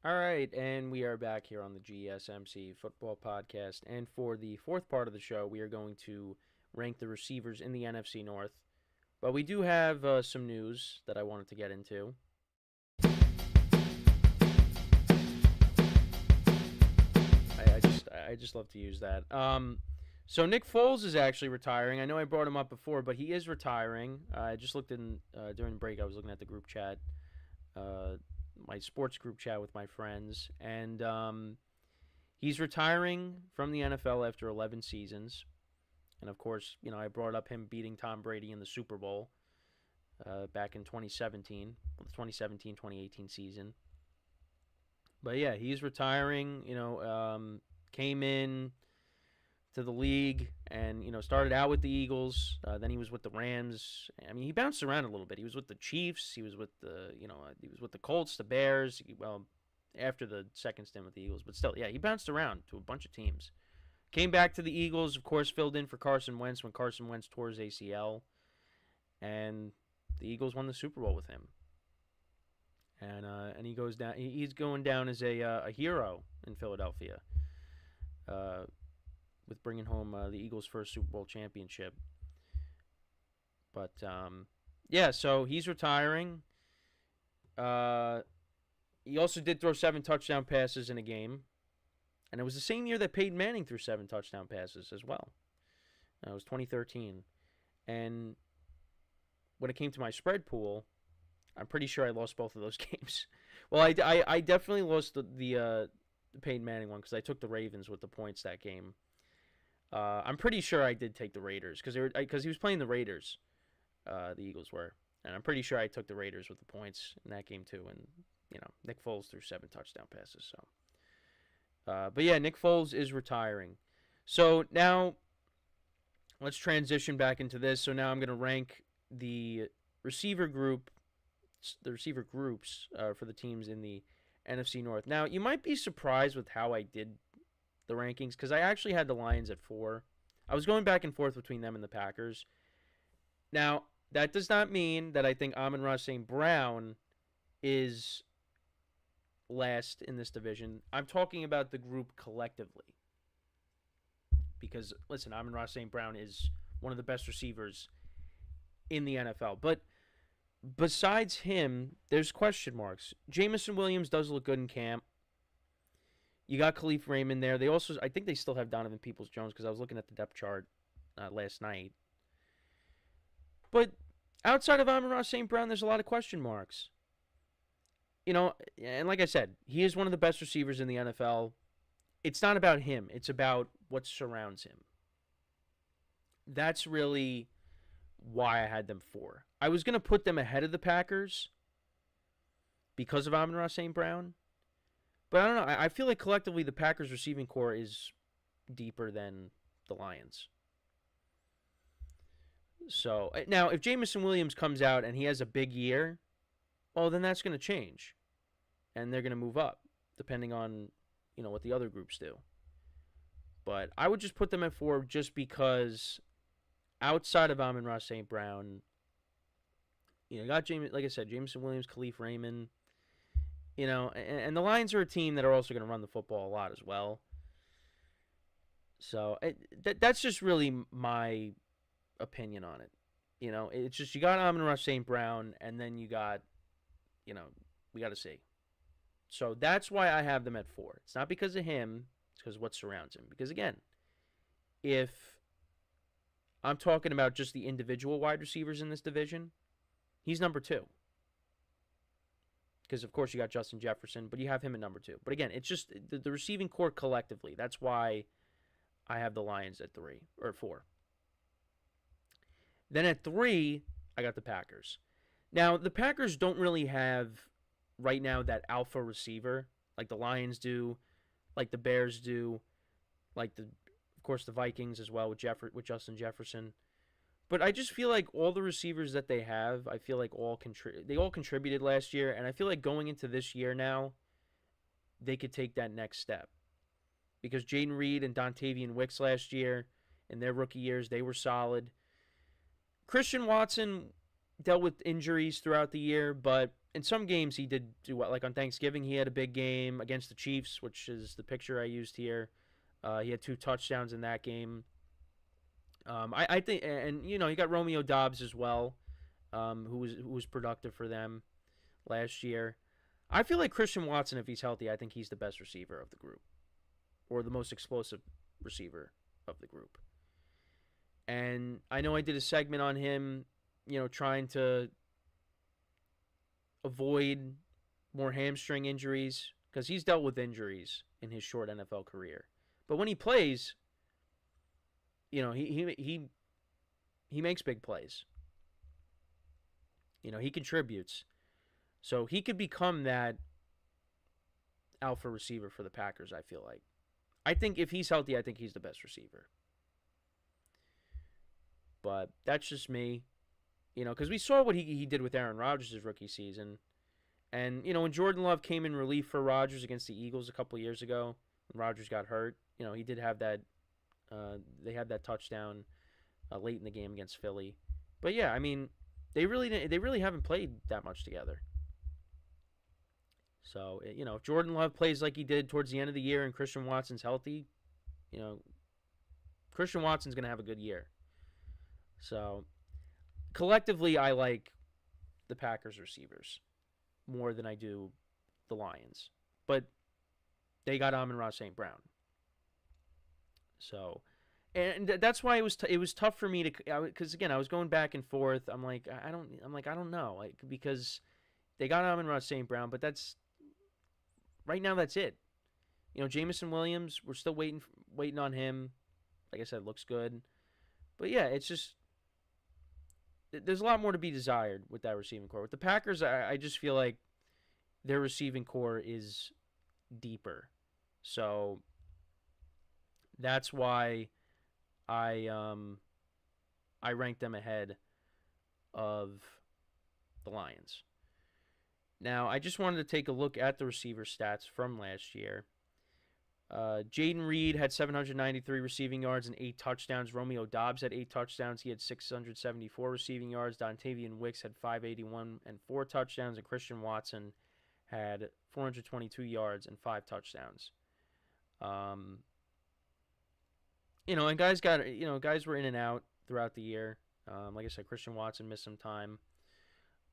[SPEAKER 1] All right, and we are back here on the GSMC Football Podcast. And for the fourth part of the show, we are going to rank the receivers in the NFC North. But we do have some news that I wanted to get into. I just love to use that. So Nick Foles is actually retiring. I know I brought him up before, but he is retiring. I just looked in during the break. I was looking at the group chat. My sports group chat with my friends, and he's retiring from the NFL after 11 seasons. And of course, I brought up him beating Tom Brady in the Super Bowl back in 2017, the 2017-2018 season. But yeah, he's retiring. Came in to the league and started out with the Eagles. Then he was with the Rams. I mean, he bounced around a little bit. He was with the Chiefs. He was with the he was with the Colts, the Bears. Well, after the second stint with the Eagles, but still, yeah, he bounced around to a bunch of teams. Came back to the Eagles, of course, filled in for Carson Wentz when Carson Wentz tore his ACL, and the Eagles won the Super Bowl with him. And he goes down. He's going down as a hero in Philadelphia. With bringing home the Eagles' first Super Bowl championship. But, yeah, so he's retiring. He also did throw 7 touchdown passes in a game. And it was the same year that Peyton Manning threw 7 touchdown passes as well. It was 2013. And when it came to my spread pool, I'm pretty sure I lost both of those games. Well, I definitely lost the Peyton Manning one because I took the Ravens with the points that game. I'm pretty sure I did take the Raiders because he was playing the Raiders. The Eagles were, And I'm pretty sure I took the Raiders with the points in that game too. And, Nick Foles threw 7 touchdown passes. So, but yeah, Nick Foles is retiring. So now let's transition back into this. So now I'm going to rank the receiver groups for the teams in the NFC North. Now, you might be surprised with how I did the rankings because I actually had the Lions at 4. I was going back and forth between them and the Packers. Now, that does not mean that I think Amon-Ra St. Brown is last in this division. I'm talking about the group collectively. Because, listen, Amon-Ra St. Brown is one of the best receivers in the NFL. But besides him, there's question marks. Jamison Williams does look good in camp. You got Khalif Raymond there. I think they still have Donovan Peoples-Jones because I was looking at the depth chart last night. But outside of Amon-Ra St. Brown, there's a lot of question marks. And like I said, he is one of the best receivers in the NFL. It's not about him. It's about what surrounds him. That's really why I had them 4. I was going to put them ahead of the Packers because of Amon-Ra St. Brown. But I don't know. I feel like collectively the Packers receiving core is deeper than the Lions. So, now, if Jamison Williams comes out and he has a big year, then that's going to change. And they're going to move up, depending on, what the other groups do. But I would just put them at 4 just because outside of Amon-Ra St. Brown, got like I said, Jamison Williams, Khalif Raymond, and the Lions are a team that are also going to run the football a lot as well. So, that's just really my opinion on it. It's just you got Amon-Ra St. Brown, and then you got, we got to see. So that's why I have them at 4. It's not because of him. It's because of what surrounds him. Because, again, if I'm talking about just the individual wide receivers in this division, he's number 2. Because, of course, you got Justin Jefferson, but you have him at number 2. But, again, it's just the receiving core collectively. That's why I have the Lions at 3 or 4. Then at 3, I got the Packers. Now, the Packers don't really have, right now, that alpha receiver like the Lions do, like the Bears do, like, of course, the Vikings as well with Justin Jefferson. But I just feel like all the receivers that they have, I feel like they all contributed last year, and I feel like going into this year now, they could take that next step. Because Jaden Reed and Dontavian Wicks last year, in their rookie years, they were solid. Christian Watson dealt with injuries throughout the year, but in some games he did do well. Like on Thanksgiving, he had a big game against the Chiefs, which is the picture I used here. He had 2 touchdowns in that game. I think, and you got Romeo Doubs as well, who was productive for them last year. I feel like Christian Watson, if he's healthy, I think he's the best receiver of the group, or the most explosive receiver of the group. And I know I did a segment on him, trying to avoid more hamstring injuries, because he's dealt with injuries in his short NFL career. But when he plays, he makes big plays. He contributes. So he could become that alpha receiver for the Packers, I feel like. I think if he's healthy, I think he's the best receiver. But that's just me. Because we saw what he did with Aaron Rodgers' rookie season. And, when Jordan Love came in relief for Rodgers against the Eagles a couple years ago, when Rodgers got hurt, he did have that, they had that touchdown late in the game against Philly. But, yeah, I mean, they really haven't played that much together. So, if Jordan Love plays like he did towards the end of the year and Christian Watson's healthy, Christian Watson's going to have a good year. So, collectively, I like the Packers receivers more than I do the Lions. But they got Amon-Ra St. Brown. So, and that's why it was tough for me to, because again, I was going back and forth. I don't know, because they got Amon-Ra St. Brown, but right now that's it. Jamison Williams, we're still waiting on him. Like I said, looks good. But yeah, it's just, there's a lot more to be desired with that receiving core. With the Packers, I just feel like their receiving core is deeper. So that's why I rank them ahead of the Lions. Now, I just wanted to take a look at the receiver stats from last year. Jaden Reed had 793 receiving yards and 8 touchdowns. Romeo Doubs had 8 touchdowns. He had 674 receiving yards. Dontavian Wicks had 581 and 4 touchdowns. And Christian Watson had 422 yards and 5 touchdowns. And guys were in and out throughout the year. Like I said, Christian Watson missed some time.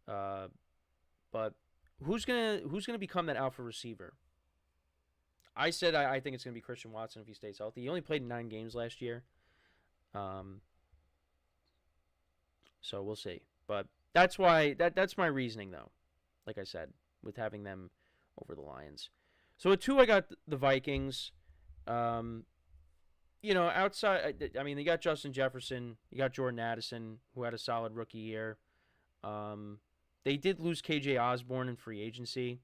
[SPEAKER 1] But who's gonna become that alpha receiver? I said I think it's gonna be Christian Watson if he stays healthy. He only played 9 games last year. So we'll see. But that's why that's my reasoning though. Like I said, with having them over the Lions. So at 2 I got the Vikings. Outside, I mean, you got Justin Jefferson, you got Jordan Addison, who had a solid rookie year. They did lose KJ Osborne in free agency,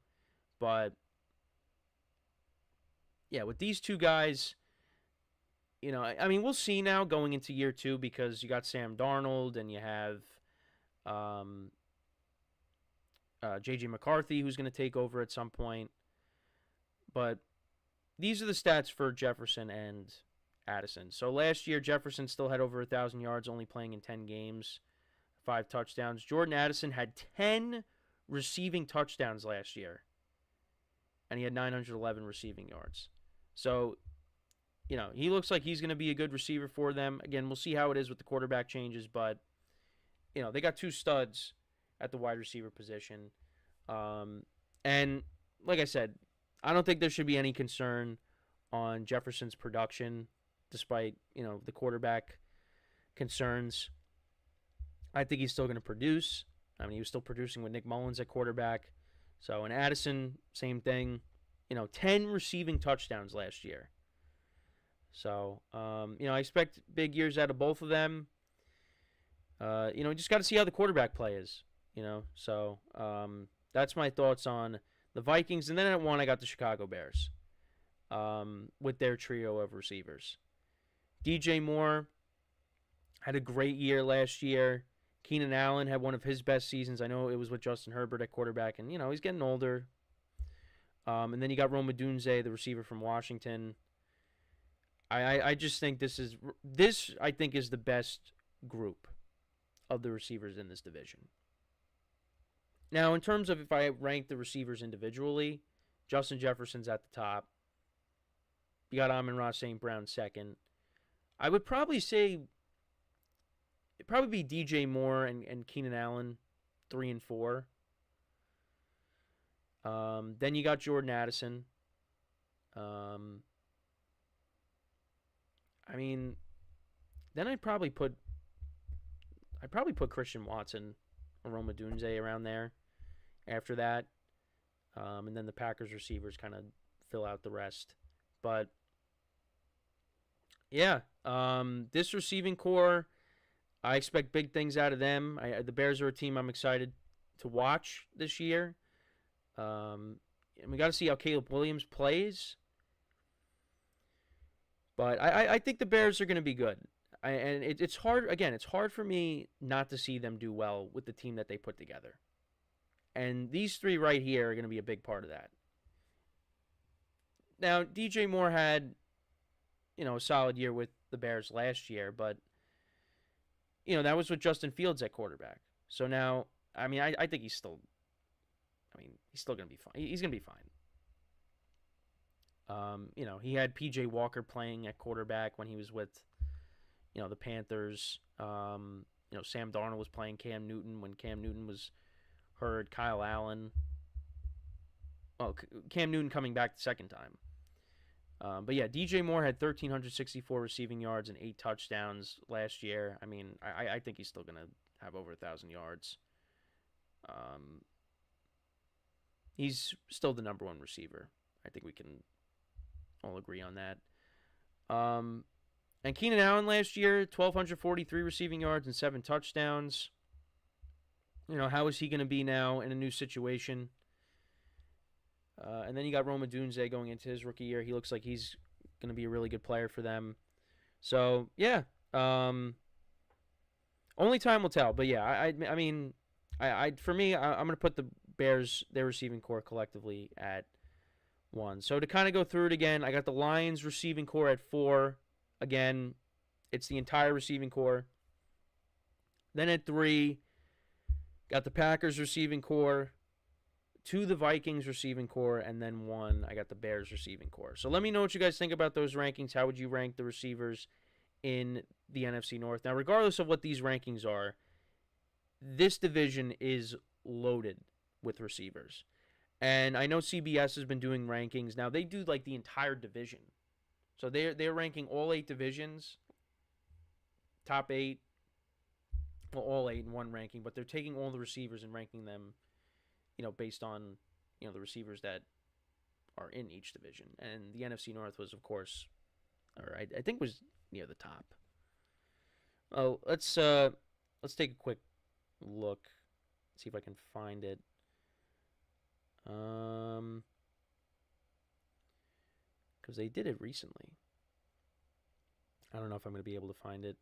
[SPEAKER 1] but yeah, with these 2 guys, I mean, we'll see now going into year 2 because you got Sam Darnold and you have J.J. McCarthy who's going to take over at some point. But these are the stats for Jefferson and Addison. So last year, Jefferson still had over 1,000 yards, only playing in 10 games, 5 touchdowns. Jordan Addison had 10 receiving touchdowns last year, and he had 911 receiving yards. So, he looks like he's going to be a good receiver for them. Again, we'll see how it is with the quarterback changes, but, they got 2 studs at the wide receiver position. And like I said, I don't think there should be any concern on Jefferson's production, despite, the quarterback concerns. I think he's still going to produce. I mean, he was still producing with Nick Mullins at quarterback. So, and Addison, same thing. 10 receiving touchdowns last year. So, I expect big years out of both of them. Just got to see how the quarterback play is, So, that's my thoughts on the Vikings. And then at 1, I got the Chicago Bears with their trio of receivers. DJ Moore had a great year last year. Keenan Allen had one of his best seasons. I know it was with Justin Herbert at quarterback, and, he's getting older. And then you got Rome Odunze, the receiver from Washington. I just think this is the best group of the receivers in this division. Now, in terms of if I rank the receivers individually, Justin Jefferson's at the top. You got Amon-Ra St. Brown second. I would probably say it'd probably be DJ Moore and Keenan Allen 3 and 4. Then you got Jordan Addison. Then I'd probably put Christian Watson or Rome Odunze around there after that. And then the Packers receivers kind of fill out the rest. But yeah, this receiving core, I expect big things out of them. The Bears are a team I'm excited to watch this year. And we got to see how Caleb Williams plays. But I think the Bears are going to be good. And it's hard, again, it's hard for me not to see them do well with the team that they put together. And these 3 right here are going to be a big part of that. Now, DJ Moore had, a solid year with the Bears last year, but, that was with Justin Fields at quarterback. So now, I think he's still going to be fine. He's going to be fine. He had P.J. Walker playing at quarterback when he was with, the Panthers. Sam Darnold was playing Cam Newton when Cam Newton was hurt. Kyle Allen. Oh, Cam Newton coming back the second time. But yeah, DJ Moore had 1,364 receiving yards and 8 touchdowns last year. I think he's still going to have over 1,000 yards. He's still the number 1 receiver. I think we can all agree on that. And Keenan Allen last year, 1,243 receiving yards and 7 touchdowns. how is he going to be now in a new situation? And then you got Roma Dunze going into his rookie year. He looks like he's going to be a really good player for them. So, yeah. Only time will tell. But, yeah, I mean, for me, I'm going to put the Bears, their receiving core collectively at 1. So, to kind of go through it again, I got the Lions receiving core at 4. Again, it's the entire receiving core. Then at 3, got the Packers receiving core. 2, the Vikings receiving core, and then 1, I got the Bears receiving core. So let me know what you guys think about those rankings. How would you rank the receivers in the NFC North? Now, regardless of what these rankings are, this division is loaded with receivers. And I know CBS has been doing rankings. Now, they do like the entire division. So they're ranking all 8 divisions, top 8, well, all 8 in one ranking, but they're taking all the receivers and ranking them based on, the receivers that are in each division. And the NFC North was, of course, or I think was near the top. Oh, let's take a quick look, see if I can find it. Because they did it recently. I don't know if I'm going to be able to find it.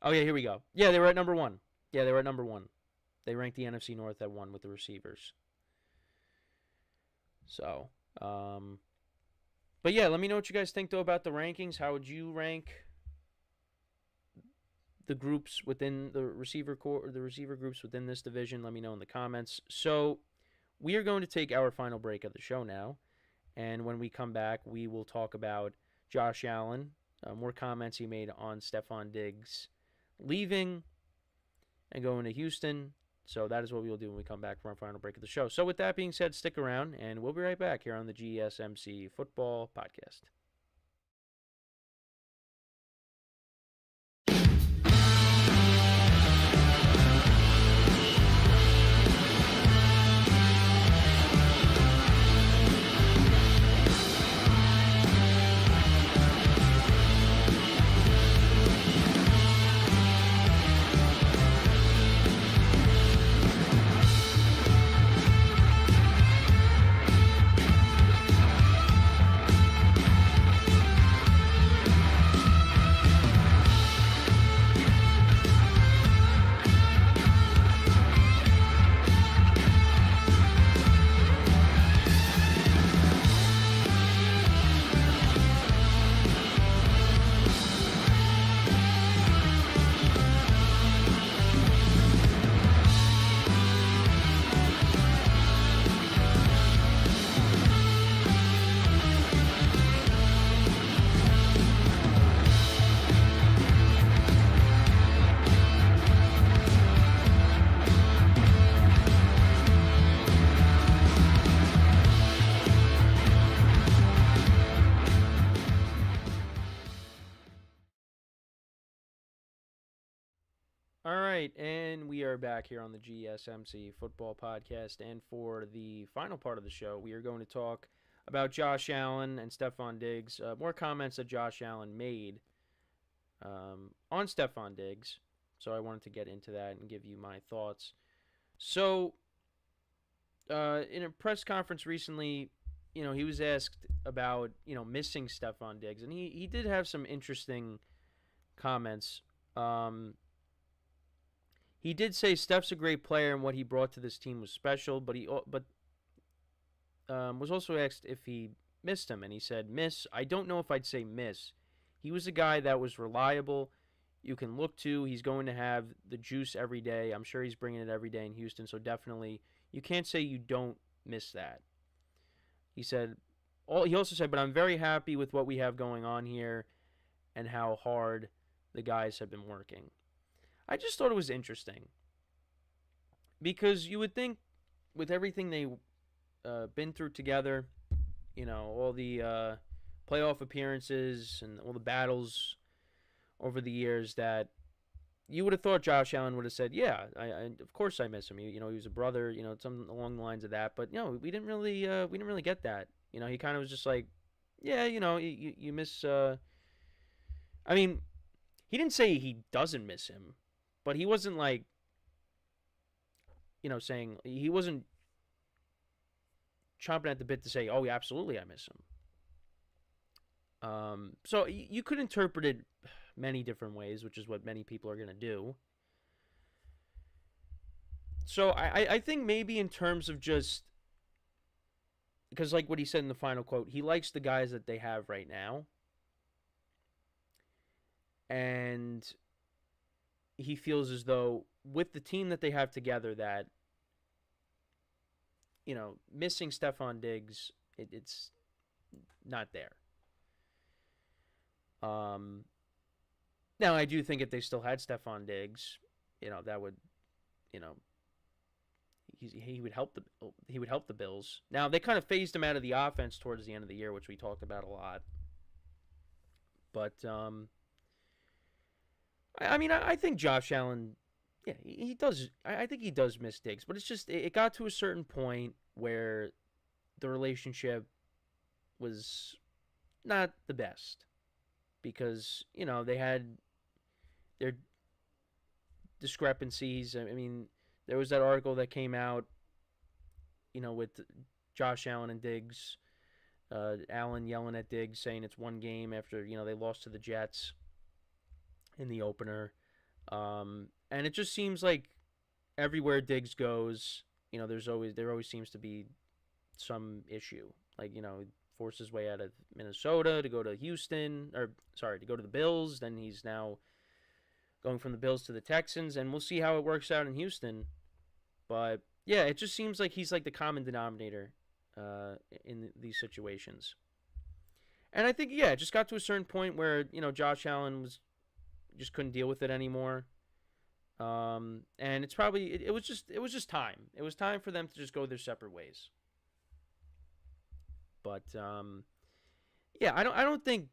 [SPEAKER 1] Oh, yeah, here we go. Yeah, they were at number 1. Yeah, they were at number 1. They ranked the NFC North at 1 with the receivers. So, but yeah, let me know what you guys think, though, about the rankings. How would you rank the groups within the receiver core, or the receiver groups within this division? Let me know in the comments. So, we are going to take our final break of the show now. And when we come back, we will talk about Josh Allen, more comments he made on Stefon Diggs leaving and going to Houston. So that is what we will do when we come back from our final break of the show. So with that being said, stick around, and we'll be right back here on the GSMC Football Podcast. All right, and we are back here on the GSMC Football Podcast, and for the final part of the show, we are going to talk about Josh Allen and Stefon Diggs. More comments that Josh Allen made on Stefon Diggs, so I wanted to get into that and give you my thoughts. So, in a press conference recently, he was asked about, missing Stefon Diggs, and he did have some interesting comments. He did say Steph's a great player and what he brought to this team was special, but was also asked if he missed him, and he said, "Miss, I don't know if I'd say miss. He was a guy that was reliable, you can look to. He's going to have the juice every day. I'm sure he's bringing it every day in Houston, so definitely you can't say you don't miss that." He also said, "But I'm very happy with what we have going on here and how hard the guys have been working." I just thought it was interesting because you would think with everything they've been through together, all the playoff appearances and all the battles over the years, that you would have thought Josh Allen would have said, "Yeah, I of course I miss him. He was a brother, something along the lines of that." But we didn't really get that. He kind of was just like, "Yeah, you miss." I mean, he didn't say he doesn't miss him. But he wasn't like, saying he wasn't chomping at the bit to say, "Oh, yeah, absolutely, I miss him." So you could interpret it many different ways, which is what many people are going to do. So I think maybe in terms of just, because like what he said in the final quote, he likes the guys that they have right now. And he feels as though with the team that they have together that, missing Stephon Diggs, it's not there. Now I do think if they still had Stephon Diggs, that would, he would help the Bills. Now they kind of phased him out of the offense towards the end of the year, which we talked about a lot. But I think Josh Allen, yeah, he does. I think he does miss Diggs, but it's just it got to a certain point where the relationship was not the best because they had their discrepancies. I mean, there was that article that came out, with Josh Allen and Diggs, Allen yelling at Diggs saying it's one game after they lost to the Jets in the opener. And it just seems like everywhere Diggs goes, there always seems to be some issue. Like, forced his way out of Minnesota to go to to go to the Bills. Then he's now going from the Bills to the Texans, and we'll see how it works out in Houston. But yeah, it just seems like he's like the common denominator in these situations. And I think, yeah, it just got to a certain point where, Josh Allen just couldn't deal with it anymore. And it's probably it was just time. It was time for them to just go their separate ways. But yeah, I don't think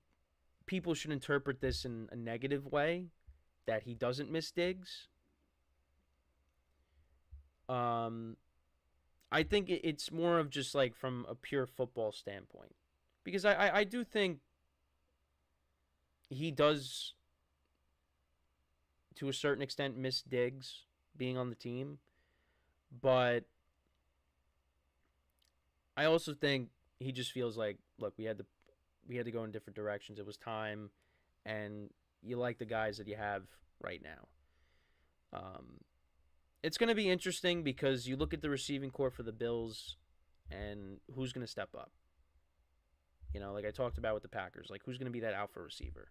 [SPEAKER 1] people should interpret this in a negative way that he doesn't miss Diggs. I think it's more of just like from a pure football standpoint, because I do think he does, to a certain extent, miss Diggs being on the team, but I also think he just feels like, look, we had to go in different directions. It was time, and you like the guys that you have right now. It's going to be interesting because you look at the receiving corps for the Bills and who's going to step up. Like I talked about with the Packers, like who's going to be that alpha receiver.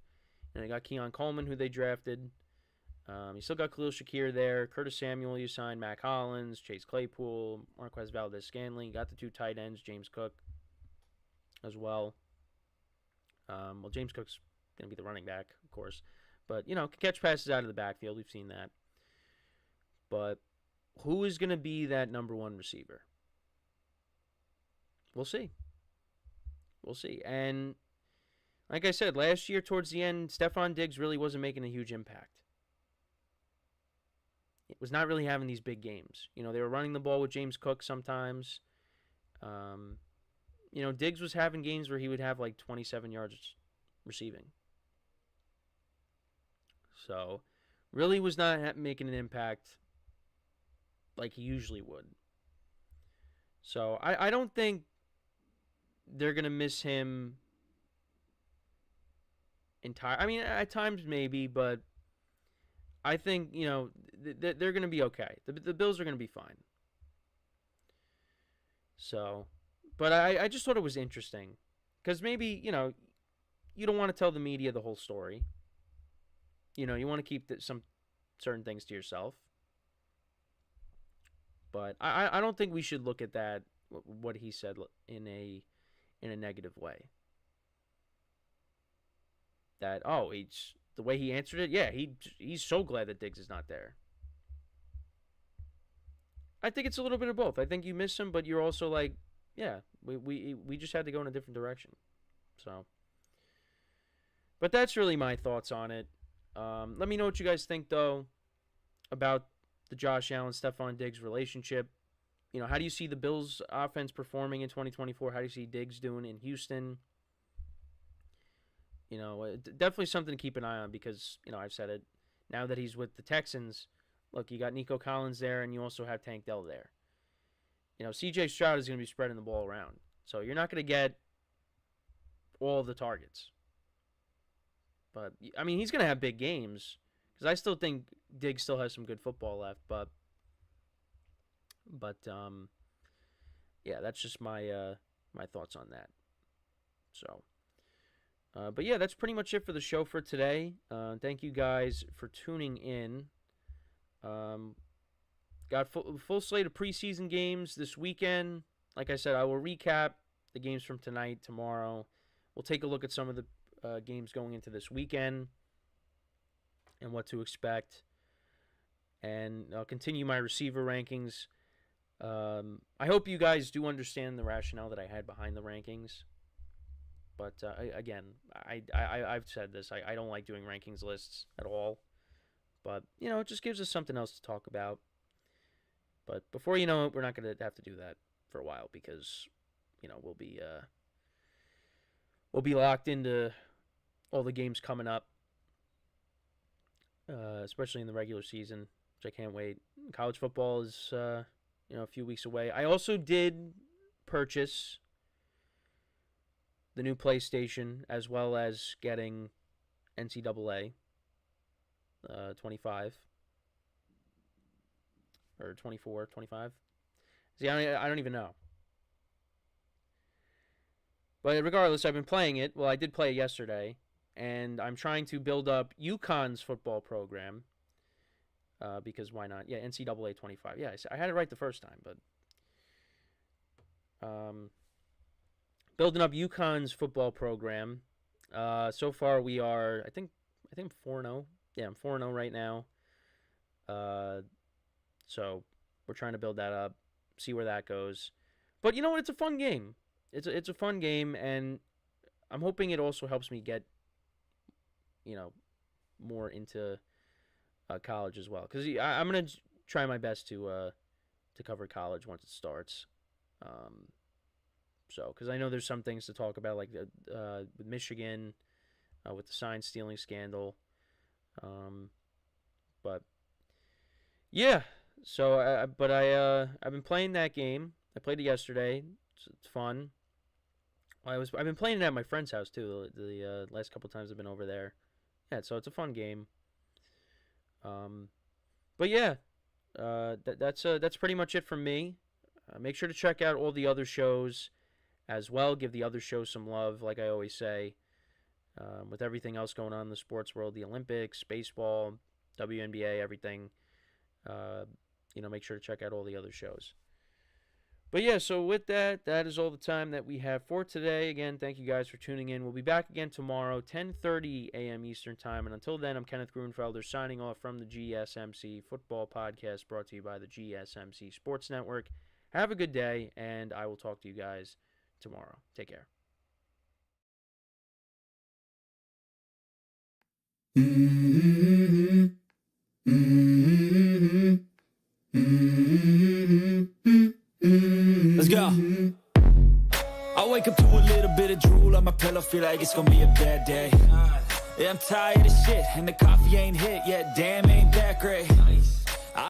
[SPEAKER 1] They got Keon Coleman, who they drafted. You still got Khalil Shakir there. Curtis Samuel, you signed. Mac Hollins, Chase Claypool, Marquez Valdez-Scantling. You got the two tight ends, James Cook as well. Well, James Cook's going to be the running back, of course. But, can catch passes out of the backfield. We've seen that. But who is going to be that number one receiver? We'll see. We'll see. And like I said, last year towards the end, Stephon Diggs really wasn't making a huge impact. It was not really having these big games. They were running the ball with James Cook sometimes. Diggs was having games where he would have like 27 yards receiving. So, really was not making an impact like he usually would. So, I don't think they're going to miss him entire. I mean, at times maybe, but I think, they're going to be okay. The Bills are going to be fine. So, but I just thought it was interesting because maybe, you don't want to tell the media the whole story. You want to keep some certain things to yourself. But I don't think we should look at that, what he said, in a negative way. That, it's the way he answered it, yeah, he's so glad that Diggs is not there. I think it's a little bit of both. I think you miss him, but you're also like, yeah, we just had to go in a different direction. So, but that's really my thoughts on it. Let me know what you guys think, though, about the Josh Allen, Stephon Diggs relationship. How do you see the Bills' offense performing in 2024? How do you see Diggs doing in Houston? Definitely something to keep an eye on because, I've said it. Now that he's with the Texans, look, you got Nico Collins there, and you also have Tank Dell there. You know, C.J. Stroud is going to be spreading the ball around. So you're not going to get all of the targets. But, I mean, he's going to have big games. Because I still think Diggs still has some good football left. But yeah, that's just my my thoughts on that. So, but yeah, that's pretty much it for the show for today. Thank you guys for tuning in. Got full slate of preseason games this weekend. Like I said, I will recap the games from tonight, tomorrow. We'll take a look at some of the games going into this weekend and what to expect. And I'll continue my receiver rankings. I hope you guys do understand the rationale that I had behind the rankings. But again, I've said this. I don't like doing rankings lists at all. But, you know, it just gives us something else to talk about. But before you know it, we're not going to have to do that for a while because, you know, we'll be locked into all the games coming up, especially in the regular season, which I can't wait. College football is, a few weeks away. I also did purchase the new PlayStation as well as getting NCAA 25. Or 24, 25. See, I don't even know. But regardless, I've been playing it. Well, I did play it yesterday. And I'm trying to build up UConn's football program. Because why not? Yeah, NCAA 25. Yeah, I had it right the first time. But building up UConn's football program. So far, we are, I think 4-0. Yeah, I'm 4-0 right now. So we're trying to build that up, see where that goes. But you know what? It's a fun game. It's a fun game, and I'm hoping it also helps me get, more into college as well. Because I'm gonna try my best to cover college once it starts. Because I know there's some things to talk about, like with Michigan, with the sign stealing scandal. But yeah. So, I've been playing that game. I played it yesterday. It's fun. I've been playing it at my friend's house too. The last couple times I've been over there. Yeah, so it's a fun game. But yeah, that's pretty much it from me. Make sure to check out all the other shows as well. Give the other shows some love, like I always say. With everything else going on in the sports world, the Olympics, baseball, WNBA, everything. Make sure to check out all the other shows. But yeah, so with that is all the time that we have for today. Again, thank you guys for tuning in. We'll be back again tomorrow, 10:30 a.m. Eastern Time. And until then, I'm Kenneth Grunfelder signing off from the GSMC Football Podcast, brought to you by the GSMC Sports Network. Have a good day, and I will talk to you guys tomorrow. Take care.
[SPEAKER 4] Let's go. I wake up to a little bit of drool on my pillow, feel like it's gonna be a bad day. Yeah, I'm tired of shit, and the coffee ain't hit yet, damn, ain't that great.